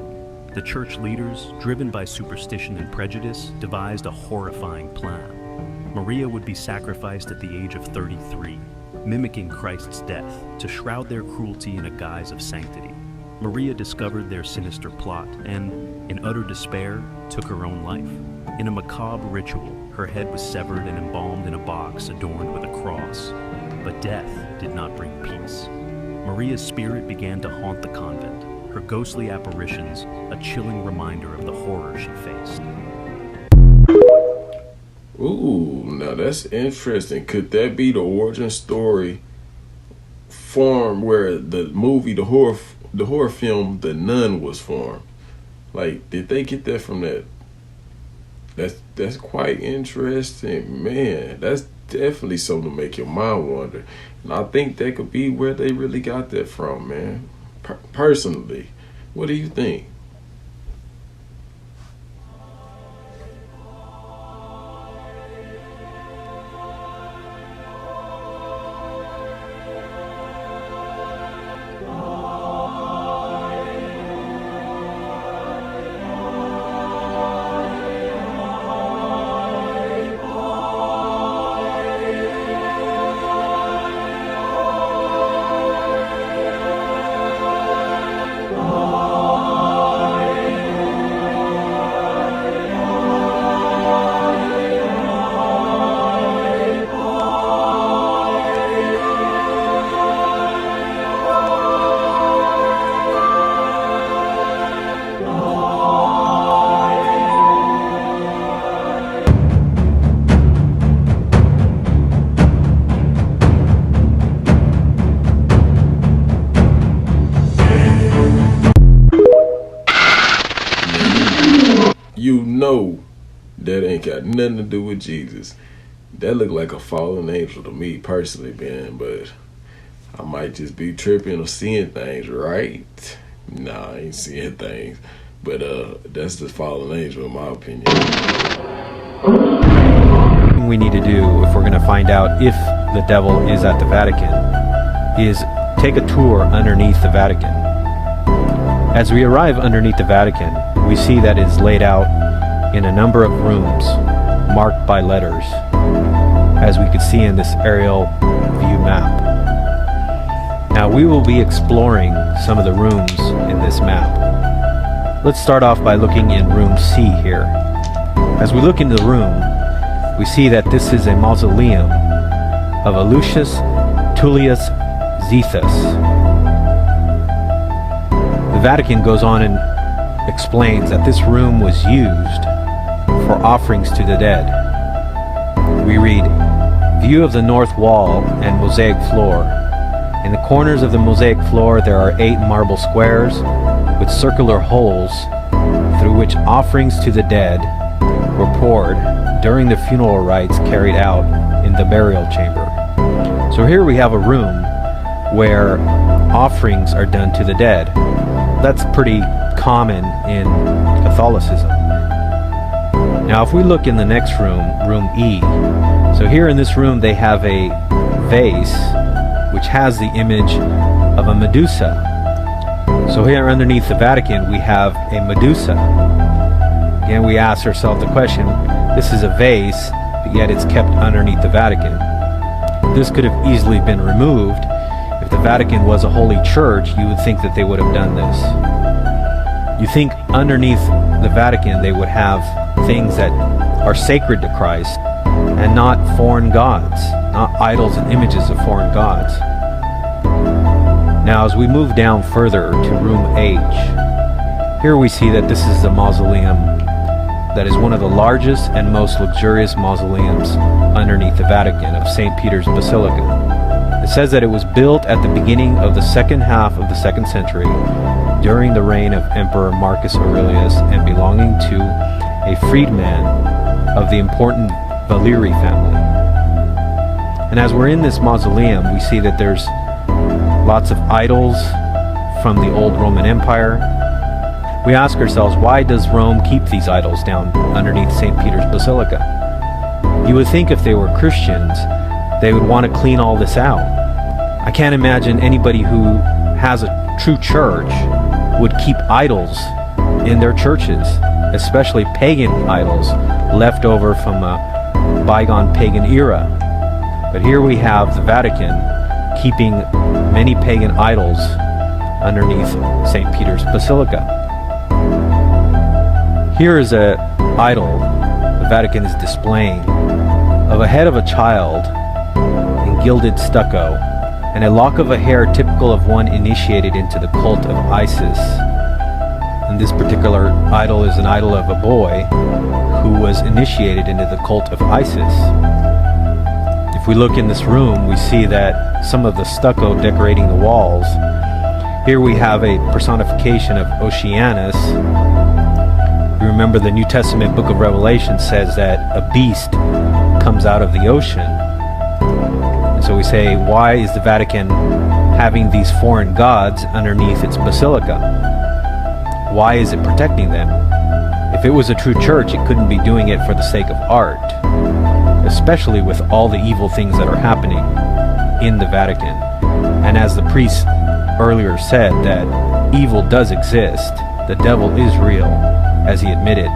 X: The church leaders, driven by superstition and prejudice, devised a horrifying plan. Maria would be sacrificed at the age of 33, mimicking Christ's death, to shroud their cruelty in a guise of sanctity. Maria discovered their sinister plot and, in utter despair, took her own life. In a macabre ritual, her head was severed and embalmed in a box adorned with a cross. But death did not bring peace. Maria's spirit began to haunt the convent, her ghostly apparitions a chilling reminder of the horror she faced.
A: Ooh, now that's interesting. Could that be the origin story formed where the movie, the horror film, The Nun was formed? Like, did they get that from that? That's quite interesting, man. That's definitely something to make your mind wonder. And I think that could be where they really got that from, man. Personally, what do you think? You know that ain't got nothing to do with Jesus. That look like a fallen angel to me personally, man, but I might just be tripping or seeing things, right? Nah, I ain't seeing things. But that's the fallen angel in my opinion.
Y: We need to do, if we're going to find out if the devil is at the Vatican, is take a tour underneath the Vatican. As we arrive underneath the Vatican, we see that it's laid out in a number of rooms marked by letters, as we could see in this aerial view map. Now we will be exploring some of the rooms in this map. Let's start off by looking in room C here. As we look into the room, we see that this is a mausoleum of Lucius Tullius Zethus. The Vatican goes on and explains that this room was used for offerings to the dead. We read, "View of the north wall and mosaic floor. In the corners of the mosaic floor there are 8 marble squares with circular holes through which offerings to the dead were poured during the funeral rites carried out in the burial chamber." So here we have a room where offerings are done to the dead. That's pretty common in Catholicism. Now if we look in the next room, room E, so here in this room they have a vase which has the image of a Medusa. So here underneath the Vatican we have a Medusa. Again, we ask ourselves the question, this is a vase, but yet it's kept underneath the Vatican. This could have easily been removed. If the Vatican was a holy church, you would think that they would have done this. You think underneath the Vatican they would have things that are sacred to Christ and not foreign gods, not idols and images of foreign gods. Now as we move down further to room H, here we see that this is a mausoleum that is one of the largest and most luxurious mausoleums underneath the Vatican of St. Peter's Basilica. It says that it was built at the beginning of the second half of the 2nd century during the reign of Emperor Marcus Aurelius and belonging to a freedman of the important Valeri family. And as we're in this mausoleum, we see that there's lots of idols from the old Roman Empire. We ask ourselves, why does Rome keep these idols down underneath St. Peter's Basilica? You would think if they were Christians, they would want to clean all this out. I can't imagine anybody who has a true church would keep idols in their churches, especially pagan idols left over from a bygone pagan era. But here we have the Vatican keeping many pagan idols underneath St. Peter's Basilica. Here is an idol the Vatican is displaying of a head of a child in gilded stucco and a lock of a hair typical of one initiated into the cult of Isis. And this particular idol is an idol of a boy who was initiated into the cult of Isis. If we look in this room, we see that some of the stucco decorating the walls. Here we have a personification of Oceanus. Remember, the New Testament book of Revelation says that a beast comes out of the ocean. And so we say, why is the Vatican having these foreign gods underneath its basilica? Why is it protecting them? If it was a true church, it couldn't be doing it for the sake of art, especially with all the evil things that are happening in the Vatican. And as the priest earlier said, that evil does exist, the devil is real, as he admitted.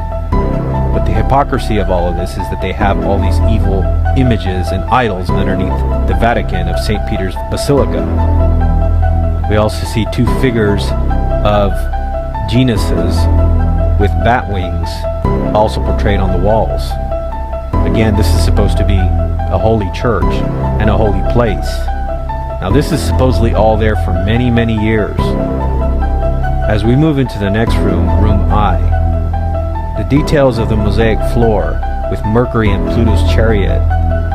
Y: But the hypocrisy of all of this is that they have all these evil images and idols underneath the Vatican of St. Peter's Basilica. We also see 2 figures of genuses with bat wings also portrayed on the walls. Again, this is supposed to be a holy church and a holy place. Now this is supposedly all there for many, many years. As we move into the next room, room I, the details of the mosaic floor with Mercury and Pluto's chariot,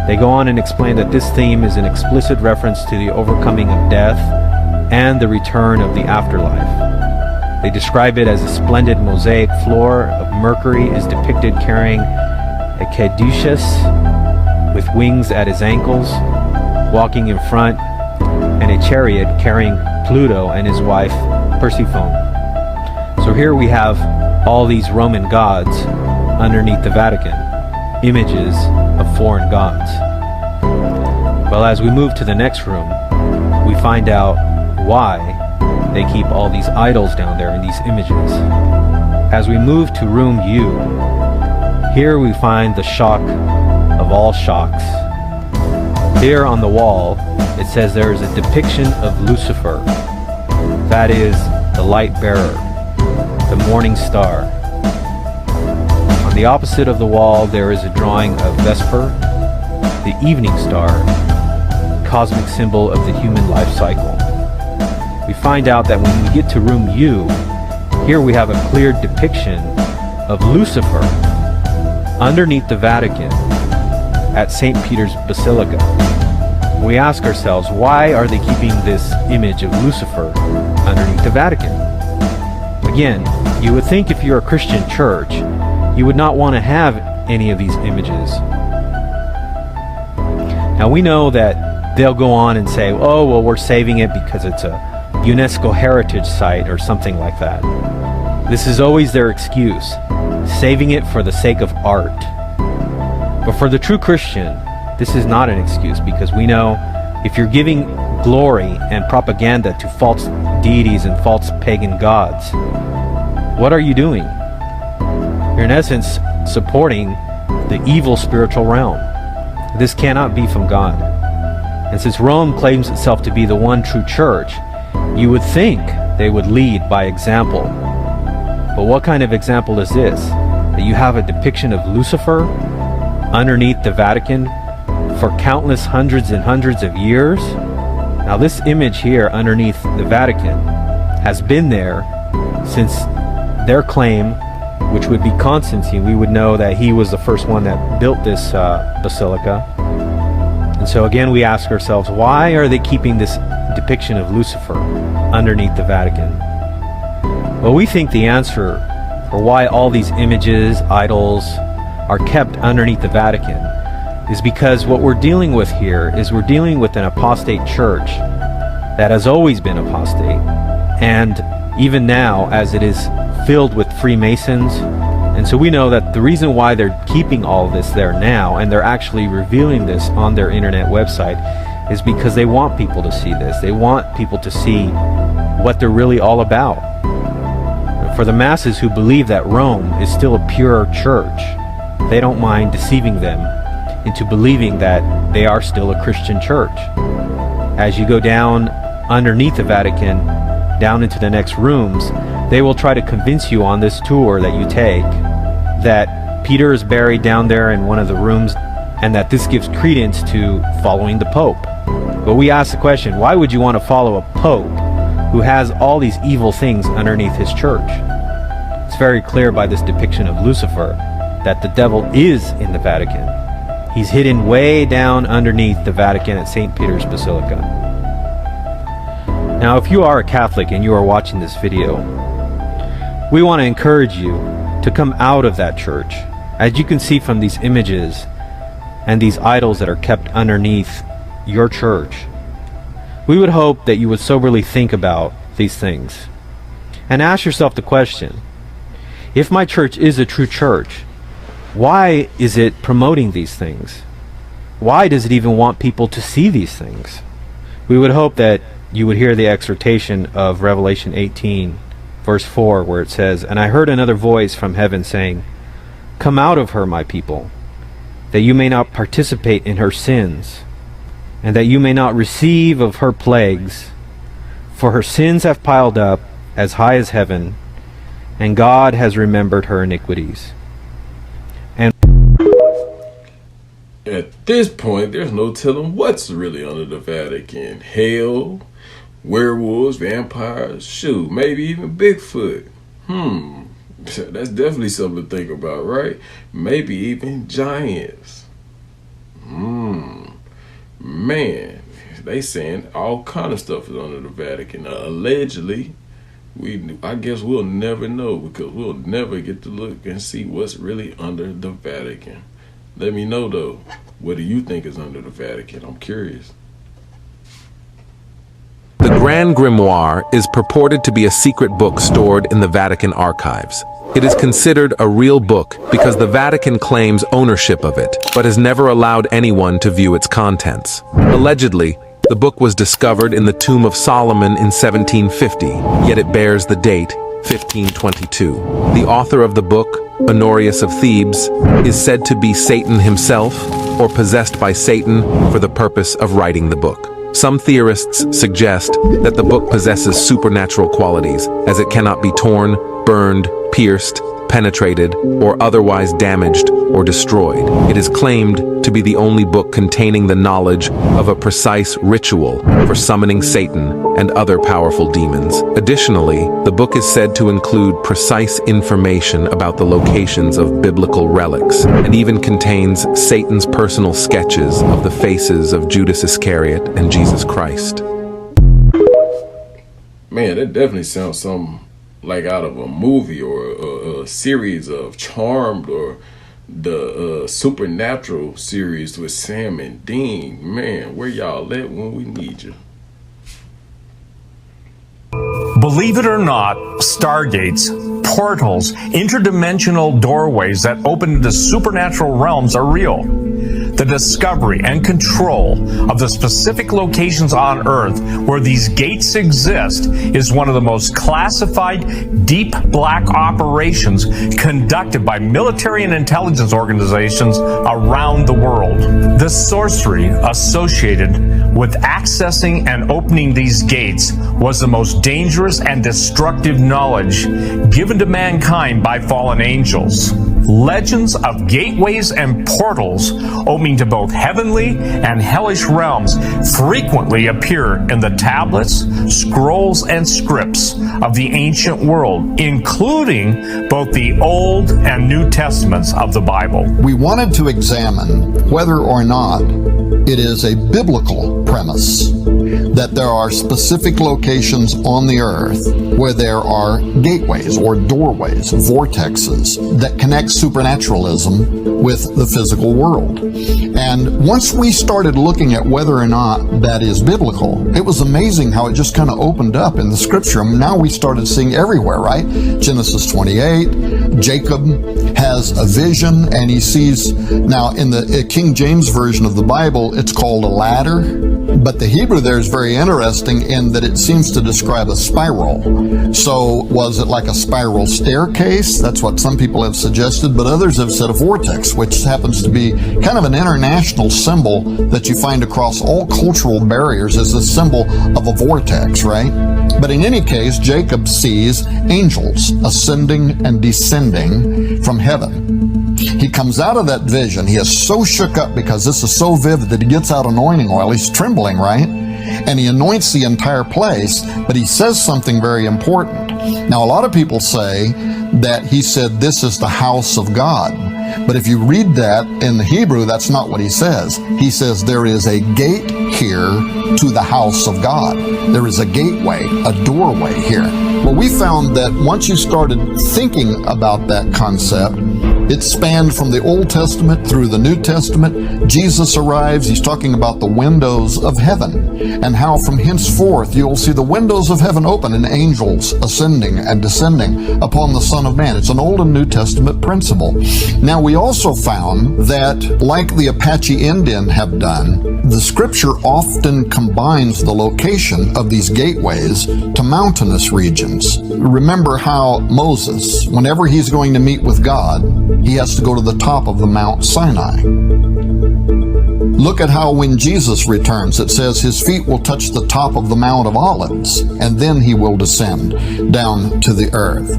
Y: they go on and explain that this theme is an explicit reference to the overcoming of death and the return of the afterlife. They describe it as a splendid mosaic floor of Mercury is depicted carrying a caduceus with wings at his ankles, walking in front, and a chariot carrying Pluto and his wife Persephone. So here we have all these Roman gods underneath the Vatican, images of foreign gods. Well, as we move to the next room, we find out why they keep all these idols down there in these images. As we move to room U, here we find the shock of all shocks. Here on the wall, it says there is a depiction of Lucifer, that is, the light bearer, the morning star. On the opposite of the wall, there is a drawing of Vesper, the evening star, cosmic symbol of the human life cycle. We find out that when we get to room U, here we have a clear depiction of Lucifer underneath the Vatican at St. Peter's Basilica. We ask ourselves, why are they keeping this image of Lucifer underneath the Vatican? Again, you would think if you're a Christian church, you would not want to have any of these images. Now we know that they'll go on and say, oh, well, we're saving it because it's a UNESCO heritage site or something like that. This is always their excuse, saving it for the sake of art. But for the true Christian, this is not an excuse, because we know if you're giving glory and propaganda to false deities and false pagan gods, what are you doing? You're in essence supporting the evil spiritual realm. This cannot be from God. And since Rome claims itself to be the one true church, you would think they would lead by example. But what kind of example is this? That you have a depiction of Lucifer underneath the Vatican for countless hundreds and hundreds of years? Now this image here underneath the Vatican has been there since their claim, which would be Constantine. We would know that he was the first one that built this basilica. And so again we ask ourselves, why are they keeping this depiction of Lucifer underneath the Vatican? Well, we think the answer for why all these images, idols, are kept underneath the Vatican is because what we're dealing with here is we're dealing with an apostate church that has always been apostate, and even now as it is filled with Freemasons. And so we know that the reason why they're keeping all of this there now, and they're actually revealing this on their internet website, is because they want people to see this. They want people to see what they're really all about. For the masses who believe that Rome is still a pure church, they don't mind deceiving them into believing that they are still a Christian church. As you go down underneath the Vatican, down into the next rooms, they will try to convince you on this tour that you take that Peter is buried down there in one of the rooms, and that this gives credence to following the Pope. But we ask the question, why would you want to follow a Pope who has all these evil things underneath his church? It's very clear by this depiction of Lucifer that the devil is in the Vatican. He's hidden way down underneath the Vatican at St. Peter's Basilica. Now, if you are a Catholic and you are watching this video, we want to encourage you to come out of that church. As you can see from these images and these idols that are kept underneath your church, we would hope that you would soberly think about these things and ask yourself the question, if my church is a true church, why is it promoting these things? Why does it even want people to see these things? We would hope that you would hear the exhortation of Revelation 18, verse 4, where it says, "And I heard another voice from heaven saying, 'Come out of her, my people, that you may not participate in her sins, and that you may not receive of her plagues, for her sins have piled up as high as heaven, and God has remembered her iniquities.'" And
A: at this point, there's no telling what's really under the Vatican. Hell, werewolves, vampires, shoot, maybe even Bigfoot. That's definitely something to think about, right? Maybe even giants. Man, they saying all kind of stuff is under the Vatican. Allegedly. I guess we'll never know, because we'll never get to look and see what's really under the Vatican. Let me know though, what do you think is under the Vatican? I'm curious.
D: The Grand Grimoire is purported to be a secret book stored in the Vatican archives. It is considered a real book because the Vatican claims ownership of it, but has never allowed anyone to view its contents. Allegedly, the book was discovered in the tomb of Solomon in 1750, yet it bears the date 1522. The author of the book, Honorius of Thebes, is said to be Satan himself, or possessed by Satan for the purpose of writing the book. Some theorists suggest that the book possesses supernatural qualities, as it cannot be torn, burned, pierced, penetrated, or otherwise damaged or destroyed. It is claimed to be the only book containing the knowledge of a precise ritual for summoning Satan and other powerful demons. Additionally, the book is said to include precise information about the locations of biblical relics, and even contains Satan's personal sketches of the faces of Judas Iscariot and Jesus Christ.
A: Man, that definitely sounds something like out of a movie or a series of Charmed or the Supernatural series with Sam and Dean. Man, where y'all at when we need you?
E: Believe it or not, stargates, portals, interdimensional doorways that open into supernatural realms are real. The discovery and control of the specific locations on Earth where these gates exist is one of the most classified deep black operations conducted by military and intelligence organizations around the world. The sorcery associated with accessing and opening these gates was the most dangerous and destructive knowledge given to mankind by fallen angels. Legends of gateways and portals opening to both heavenly and hellish realms frequently appear in the tablets, scrolls, and scripts of the ancient world, including both the Old and New Testaments of the Bible.
F: We wanted to examine whether or not it is a biblical premise that there are specific locations on the earth where there are gateways or doorways, vortexes, that connect supernaturalism with the physical world. And once we started looking at whether or not that is biblical, it was amazing how it just kind of opened up in the scripture. And now we started seeing everywhere, right? Genesis 28, Jacob has a vision and he sees, now in the King James Version of the Bible, it's called a ladder. But the Hebrew there is very interesting in that it seems to describe a spiral. So was it like a spiral staircase? That's what some people have suggested, but others have said a vortex, which happens to be kind of an international symbol that you find across all cultural barriers as a symbol of a vortex, right? But in any case, Jacob sees angels ascending and descending from heaven. He comes out of that vision. He is so shook up because this is so vivid that he gets out anointing oil. He's trembling, right? And he anoints the entire place, but he says something very important. Now, a lot of people say that he said, this is the house of God. But if you read that in the Hebrew, that's not what he says. He says there is a gate here to the house of God. There is a gateway, a doorway here. Well, we found that once you started thinking about that concept, it spanned from the Old Testament through the New Testament. Jesus arrives, he's talking about the windows of heaven and how from henceforth you'll see the windows of heaven open and angels ascending and descending upon the Son of Man. It's an Old and New Testament principle. Now, we also found that, like the Apache Indian have done, the scripture often combines the location of these gateways to mountainous regions. Remember how Moses, whenever he's going to meet with God, he has to go to the top of the Mount Sinai. Look at how when Jesus returns, it says his feet will touch the top of the Mount of Olives, and then he will descend down to the earth.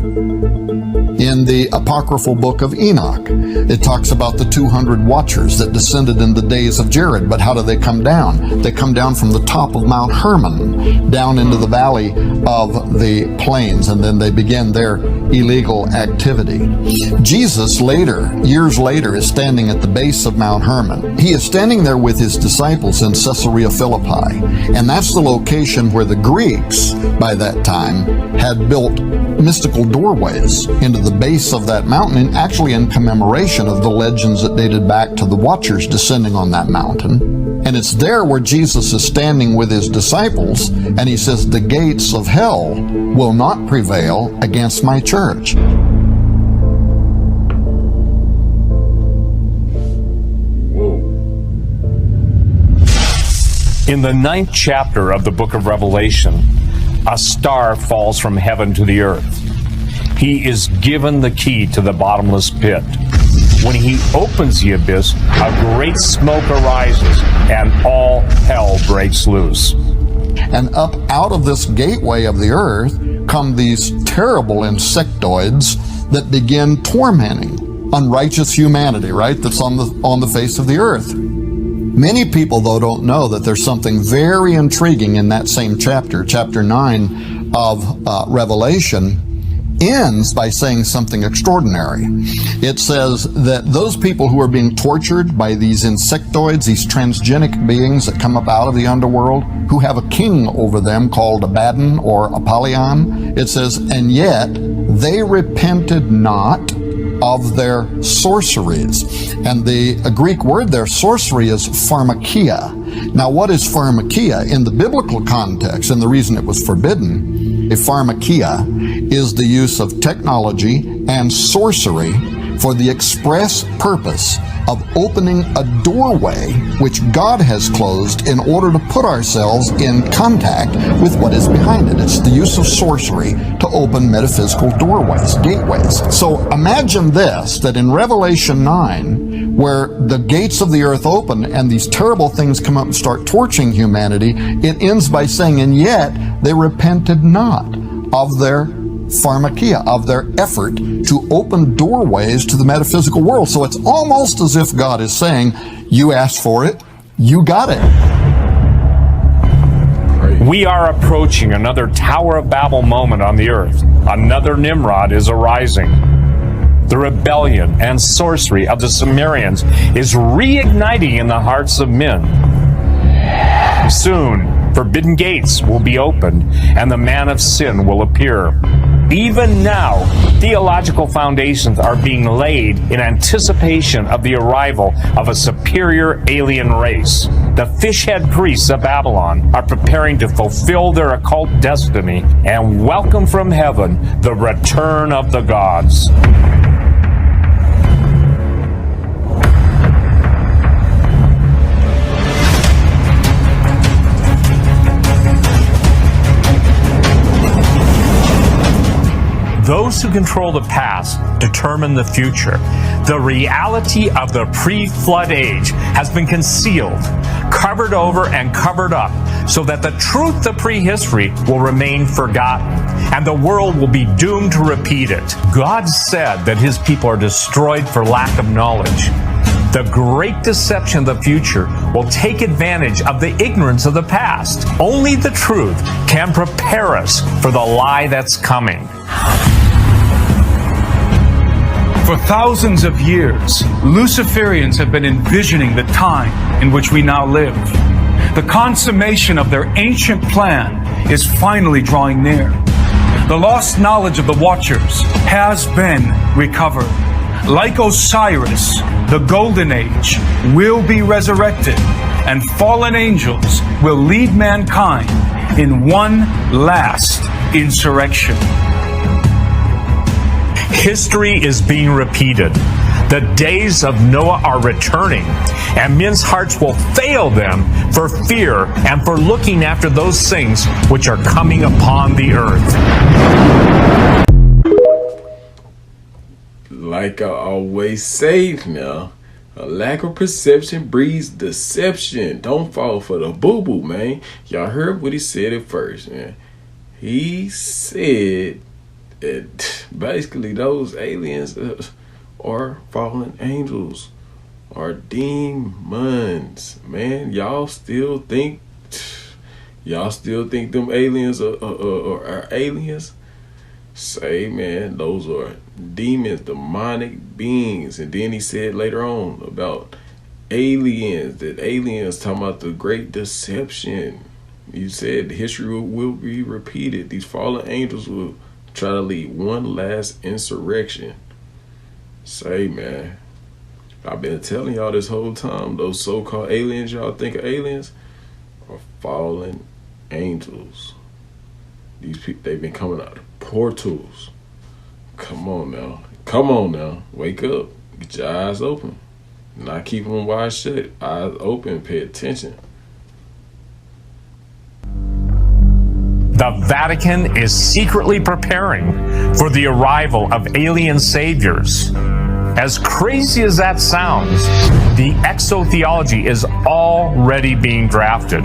F: In the apocryphal book of Enoch, it talks about the 200 watchers that descended in the days of Jared. But how do they come down? They come down from the top of Mount Hermon, down into the valley of the plains, and then they begin their illegal activity. Jesus later, years later, is standing at the base of Mount Hermon. He is standing there with his disciples in Caesarea Philippi, and that's the location where the Greeks, by that time, had built mystical doorways into the base of that mountain, and actually in commemoration of the legends that dated back to the watchers descending on that mountain. And it's there where Jesus is standing with his disciples, and he says, the gates of hell will not prevail against my church.
E: In the 9th chapter of the book of Revelation, a star falls from heaven to the earth. He is given the key to the bottomless pit. when he opens the abyss, a great smoke arises and all hell breaks loose.
F: And up out of this gateway of the earth come these terrible insectoids that begin tormenting unrighteous humanity, right? That's on the face of the earth. Many people, though, don't know that there's something very intriguing in that same chapter. Chapter 9 of Revelation ends by saying something extraordinary. It says that those people who are being tortured by these insectoids, these transgenic beings that come up out of the underworld, who have a king over them called Abaddon or Apollyon, it says, and yet they repented not of their sorceries. And the Greek word there, sorcery, is pharmakia. Now, what is pharmakia? In the biblical context, and the reason it was forbidden, a pharmakia is the use of technology and sorcery for the express purpose of opening a doorway which God has closed in order to put ourselves in contact with what is behind it. It's the use of sorcery to open metaphysical doorways, gateways. So imagine this, that in Revelation 9, where the gates of the earth open and these terrible things come up and start torching humanity, it ends by saying, and yet they repented not of their pharmakia, of their effort to open doorways to the metaphysical world. So it's almost as if God is saying, you asked for it, you got it.
E: We are approaching another Tower of Babel moment on the earth. Another Nimrod is arising. The rebellion and sorcery of the Sumerians is reigniting in the hearts of men. Soon, forbidden gates will be opened, and the man of sin will appear. Even now, theological foundations are being laid in anticipation of the arrival of a superior alien race. The fishhead priests of Babylon are preparing to fulfill their occult destiny and welcome from heaven the return of the gods. Those who control the past determine the future. The reality of the pre-flood age has been concealed, covered over, and covered up, so that the truth of prehistory will remain forgotten, and the world will be doomed to repeat it. God said that his people are destroyed for lack of knowledge. The great deception of the future will take advantage of the ignorance of the past. Only the truth can prepare us for the lie that's coming.
G: For thousands of years, Luciferians have been envisioning the time in which we now live. The consummation of their ancient plan is finally drawing near. The lost knowledge of the Watchers has been recovered. Like Osiris, the Golden Age will be resurrected, and fallen angels will lead mankind in one last insurrection.
E: History is being repeated. The days of Noah are returning, and men's hearts will fail them for fear and for looking after those things which are coming upon the earth.
A: Like I always say now, a lack of perception breeds deception. Don't fall for the boo-boo, man. Y'all heard what he said at first, man. He said basically those aliens are fallen angels, are demons, man. Y'all still think them aliens are aliens? Say, man, those are demons, demonic beings. And then he said later on about aliens, that aliens talking about the great deception. You said history will be repeated. These fallen angels will try to lead one last insurrection. Say, man, I've been telling y'all this whole time, those so-called aliens y'all think are aliens are fallen angels. These people, they've been coming out of portals. Come on now, wake up, get your eyes open, not keep them wide shut, eyes open, pay attention.
E: The Vatican is secretly preparing for the arrival of alien saviors. As crazy as that sounds, the exotheology is already being drafted.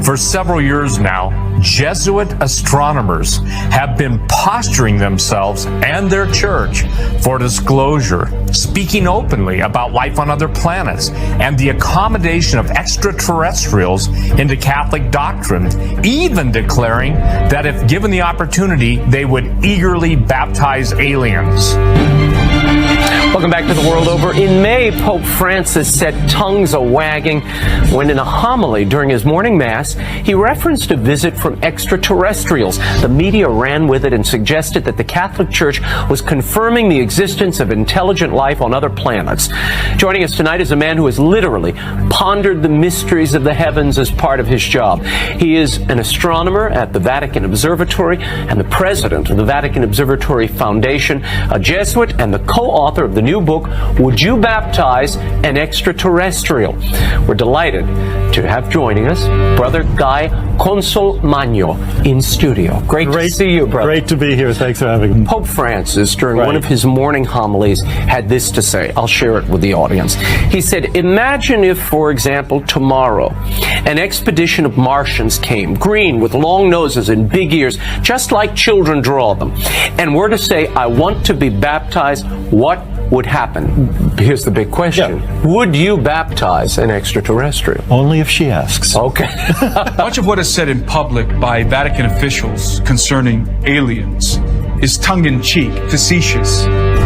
E: For several years now, Jesuit astronomers have been posturing themselves and their church for disclosure, speaking openly about life on other planets and the accommodation of extraterrestrials into Catholic doctrine, even declaring that if given the opportunity, they would eagerly baptize aliens.
H: Welcome back to The World Over. In May, Pope Francis set tongues a-wagging when in a homily during his morning mass, he referenced a visit from extraterrestrials. The media ran with it and suggested that the Catholic Church was confirming the existence of intelligent life on other planets. Joining us tonight is a man who has literally pondered the mysteries of the heavens as part of his job. He is an astronomer at the Vatican Observatory and the president of the Vatican Observatory Foundation, a Jesuit, and the co-author of the new book, Would You Baptize an Extraterrestrial? We're delighted to have joining us Brother Guy Consolmagno in studio. Great to see you, brother.
I: Great to be here. Thanks for having me.
H: Pope Francis, during one of his morning homilies, had this to say. I'll share it with the audience. He said, imagine if, for example, tomorrow, an expedition of Martians came, green with long noses and big ears, just like children draw them, and were to say, I want to be baptized. What would happen? Here's the big question. Yeah. Would you baptize an extraterrestrial?
I: Only if she asks.
H: Okay.
G: Much of what is said in public by Vatican officials concerning aliens is tongue-in-cheek, facetious,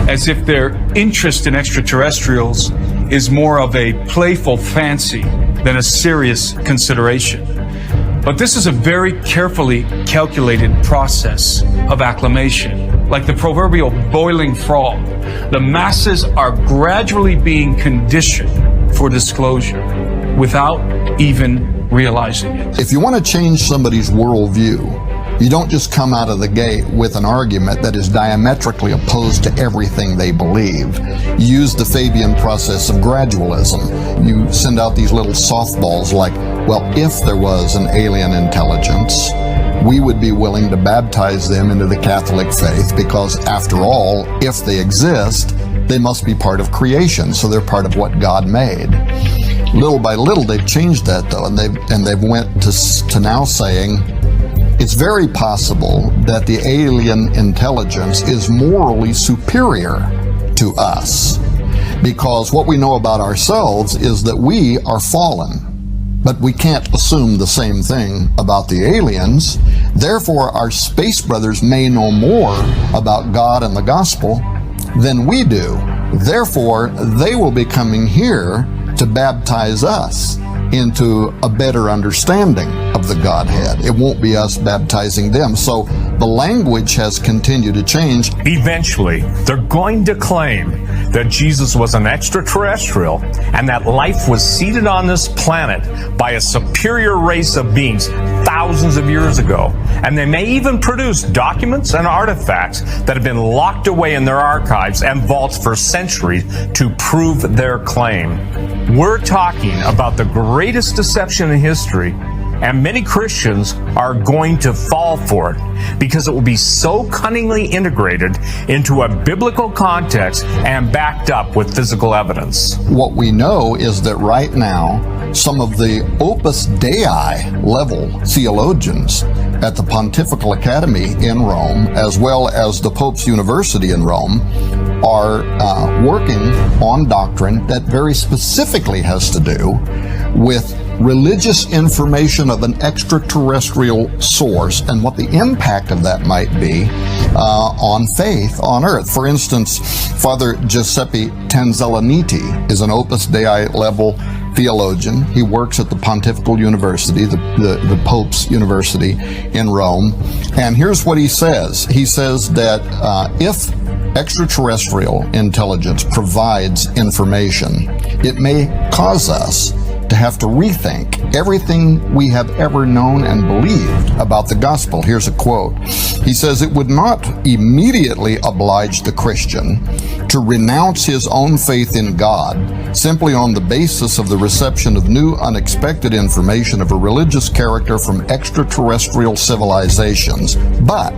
G: as if their interest in extraterrestrials is more of a playful fancy than a serious consideration. But this is a very carefully calculated process of acclimation. Like the proverbial boiling frog, the masses are gradually being conditioned for disclosure without even realizing it.
F: If you want to change somebody's worldview, you don't just come out of the gate with an argument that is diametrically opposed to everything they believe. You use the Fabian process of gradualism. You send out these little softballs like, well, if there was an alien intelligence, we would be willing to baptize them into the Catholic faith because, after all, if they exist, they must be part of creation, so they're part of what God made. Little by little, they've changed that, though, and they've went to now saying it's very possible that the alien intelligence is morally superior to us, because what we know about ourselves is that we are fallen. But we can't assume the same thing about the aliens. Therefore, our space brothers may know more about God and the gospel than we do. Therefore, they will be coming here to baptize us into a better understanding of the Godhead. It won't be us baptizing them. So the language has continued to change.
E: Eventually, they're going to claim that Jesus was an extraterrestrial and that life was seeded on this planet by a superior race of beings thousands of years ago. And they may even produce documents and artifacts that have been locked away in their archives and vaults for centuries to prove their claim. We're talking about the greatest deception in history, and many Christians are going to fall for it because it will be so cunningly integrated into a biblical context and backed up with physical evidence.
F: What we know is that right now, some of the Opus Dei level theologians at the Pontifical Academy in Rome, as well as the Pope's University in Rome, are working on doctrine that very specifically has to do with religious information of an extraterrestrial source and what the impact of that might be on faith on earth. For instance, Father Giuseppe Tanzelloniti is an Opus Dei level theologian. He works at the Pontifical University, the Pope's University in Rome. And here's what he says. He says that if extraterrestrial intelligence provides information, it may cause us to have to rethink everything we have ever known and believed about the gospel. Here's a quote. He says, it would not immediately oblige the Christian to renounce his own faith in God simply on the basis of the reception of new unexpected information of a religious character from extraterrestrial civilizations, but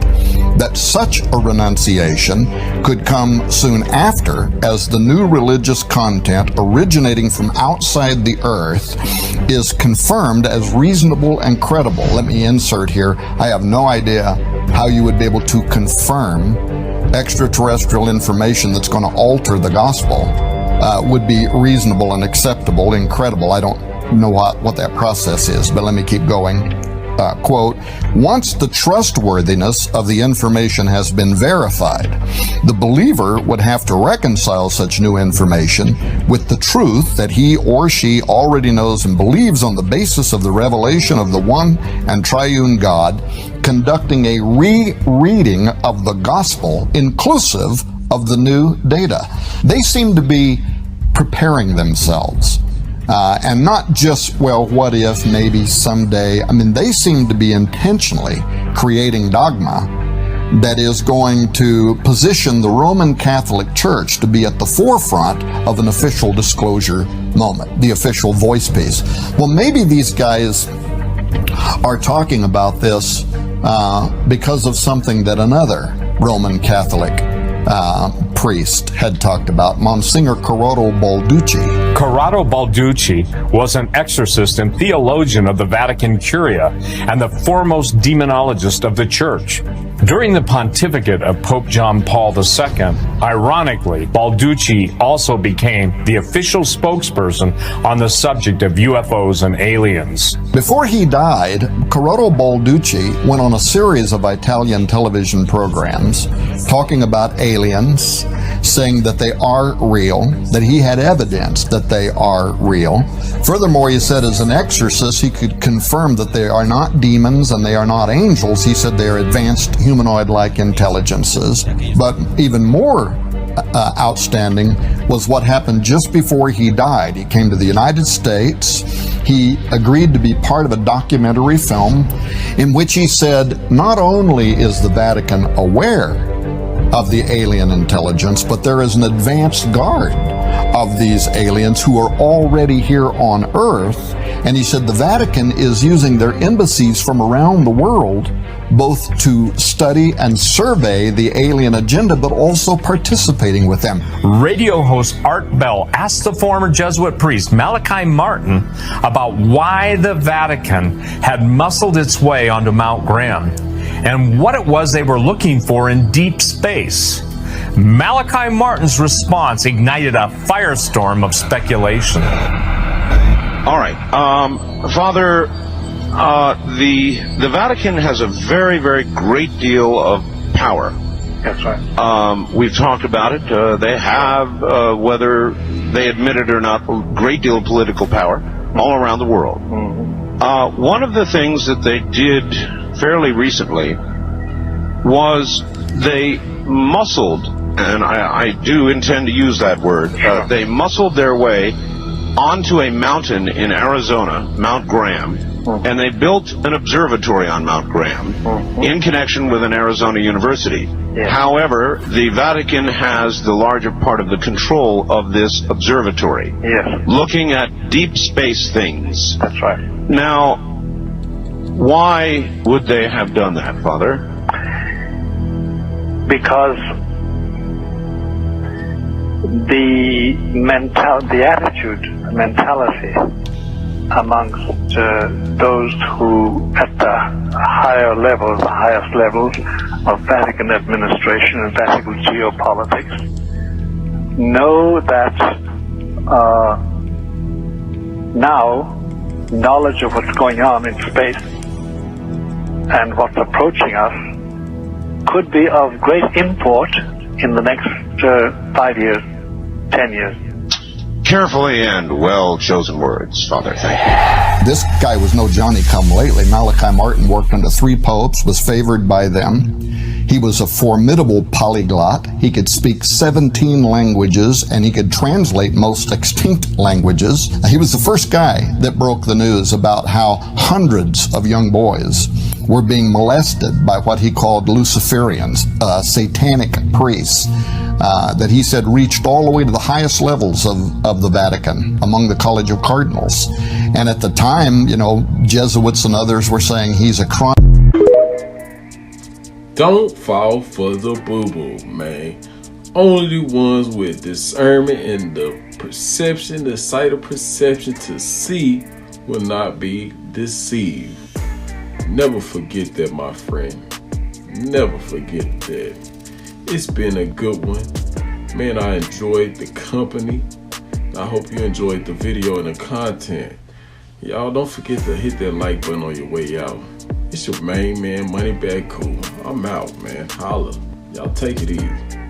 F: that such a renunciation could come soon after, as the new religious content originating from outside the earth is confirmed as reasonable and credible. Let me insert here, I have no idea how you would be able to confirm extraterrestrial information that's going to alter the gospel would be reasonable and acceptable, incredible. I don't know what that process is, but let me keep going. Quote, once the trustworthiness of the information has been verified, the believer would have to reconcile such new information with the truth that he or she already knows and believes on the basis of the revelation of the one and triune God, conducting a rereading of the gospel inclusive of the new data. They seem to be preparing themselves. And not just, well, what if, maybe someday. I mean, they seem to be intentionally creating dogma that is going to position the Roman Catholic Church to be at the forefront of an official disclosure moment, the official voice piece. Well, maybe these guys are talking about this because of something that another Roman Catholic priest had talked about, Monsignor Corrado Balducci.
E: Corrado Balducci was an exorcist and theologian of the Vatican Curia and the foremost demonologist of the Church. During the pontificate of Pope John Paul II, ironically, Balducci also became the official spokesperson on the subject of UFOs and aliens.
F: Before he died, Corrado Balducci went on a series of Italian television programs talking about aliens, saying that they are real, that he had evidence that they are real. Furthermore, he said as an exorcist, he could confirm that they are not demons and they are not angels. He said they are advanced humanoid-like intelligences. But even more outstanding was what happened just before he died. He came to the United States. He agreed to be part of a documentary film in which he said not only is the Vatican aware of the alien intelligence, but there is an advanced guard of these aliens who are already here on Earth. And he said the Vatican is using their embassies from around the world both to study and survey the alien agenda, but also participating with them.
E: Radio host Art Bell asked the former Jesuit priest Malachi Martin about why the Vatican had muscled its way onto Mount Graham and what it was they were looking for in deep space. Malachi Martin's response ignited a firestorm of speculation.
J: All right, Father, the Vatican has a very, very great deal of power.
K: That's right.
J: We've talked about it. They have, whether they admit it or not, a great deal of political power all around the world. Mm-hmm. One of the things that they did fairly recently was they muscled, and I do intend to use that word, they muscled their way onto a mountain in Arizona, Mount Graham, and they built an observatory on Mount Graham in connection with an Arizona university.
K: Yeah.
J: However, the Vatican has the larger part of the control of this observatory, looking at deep space things.
K: That's right.
J: Now, why would they have done that, Father?
K: Because the attitude, mentality amongst those who at the higher levels, the highest levels of Vatican administration and Vatican geopolitics know that now knowledge of what's going on in space and what's approaching us could be of great import in the next 5 years, 10 years.
J: Carefully and well chosen words, Father. Thank you.
F: This guy was no Johnny-come-lately. Malachi Martin worked under 3 popes, was favored by them. He was a formidable polyglot. He could speak 17 languages, and he could translate most extinct languages. He was the first guy that broke the news about how hundreds of young boys were being molested by what he called Luciferians, satanic priests, that he said reached all the way to the highest levels of the Vatican, among the College of Cardinals. And at the time, you know, Jesuits and others were saying he's a
A: Don't fall for the boo-boo, man. Only the ones with discernment and the perception, the sight of perception to see will not be deceived. Never forget that, my friend. Never forget that. It's been a good one. Man, I enjoyed the company. I hope you enjoyed the video and the content. Y'all don't forget to hit that like button on your way out. It's your main man, MoneybaggCoo. I'm out, man. Holla. Y'all take it easy.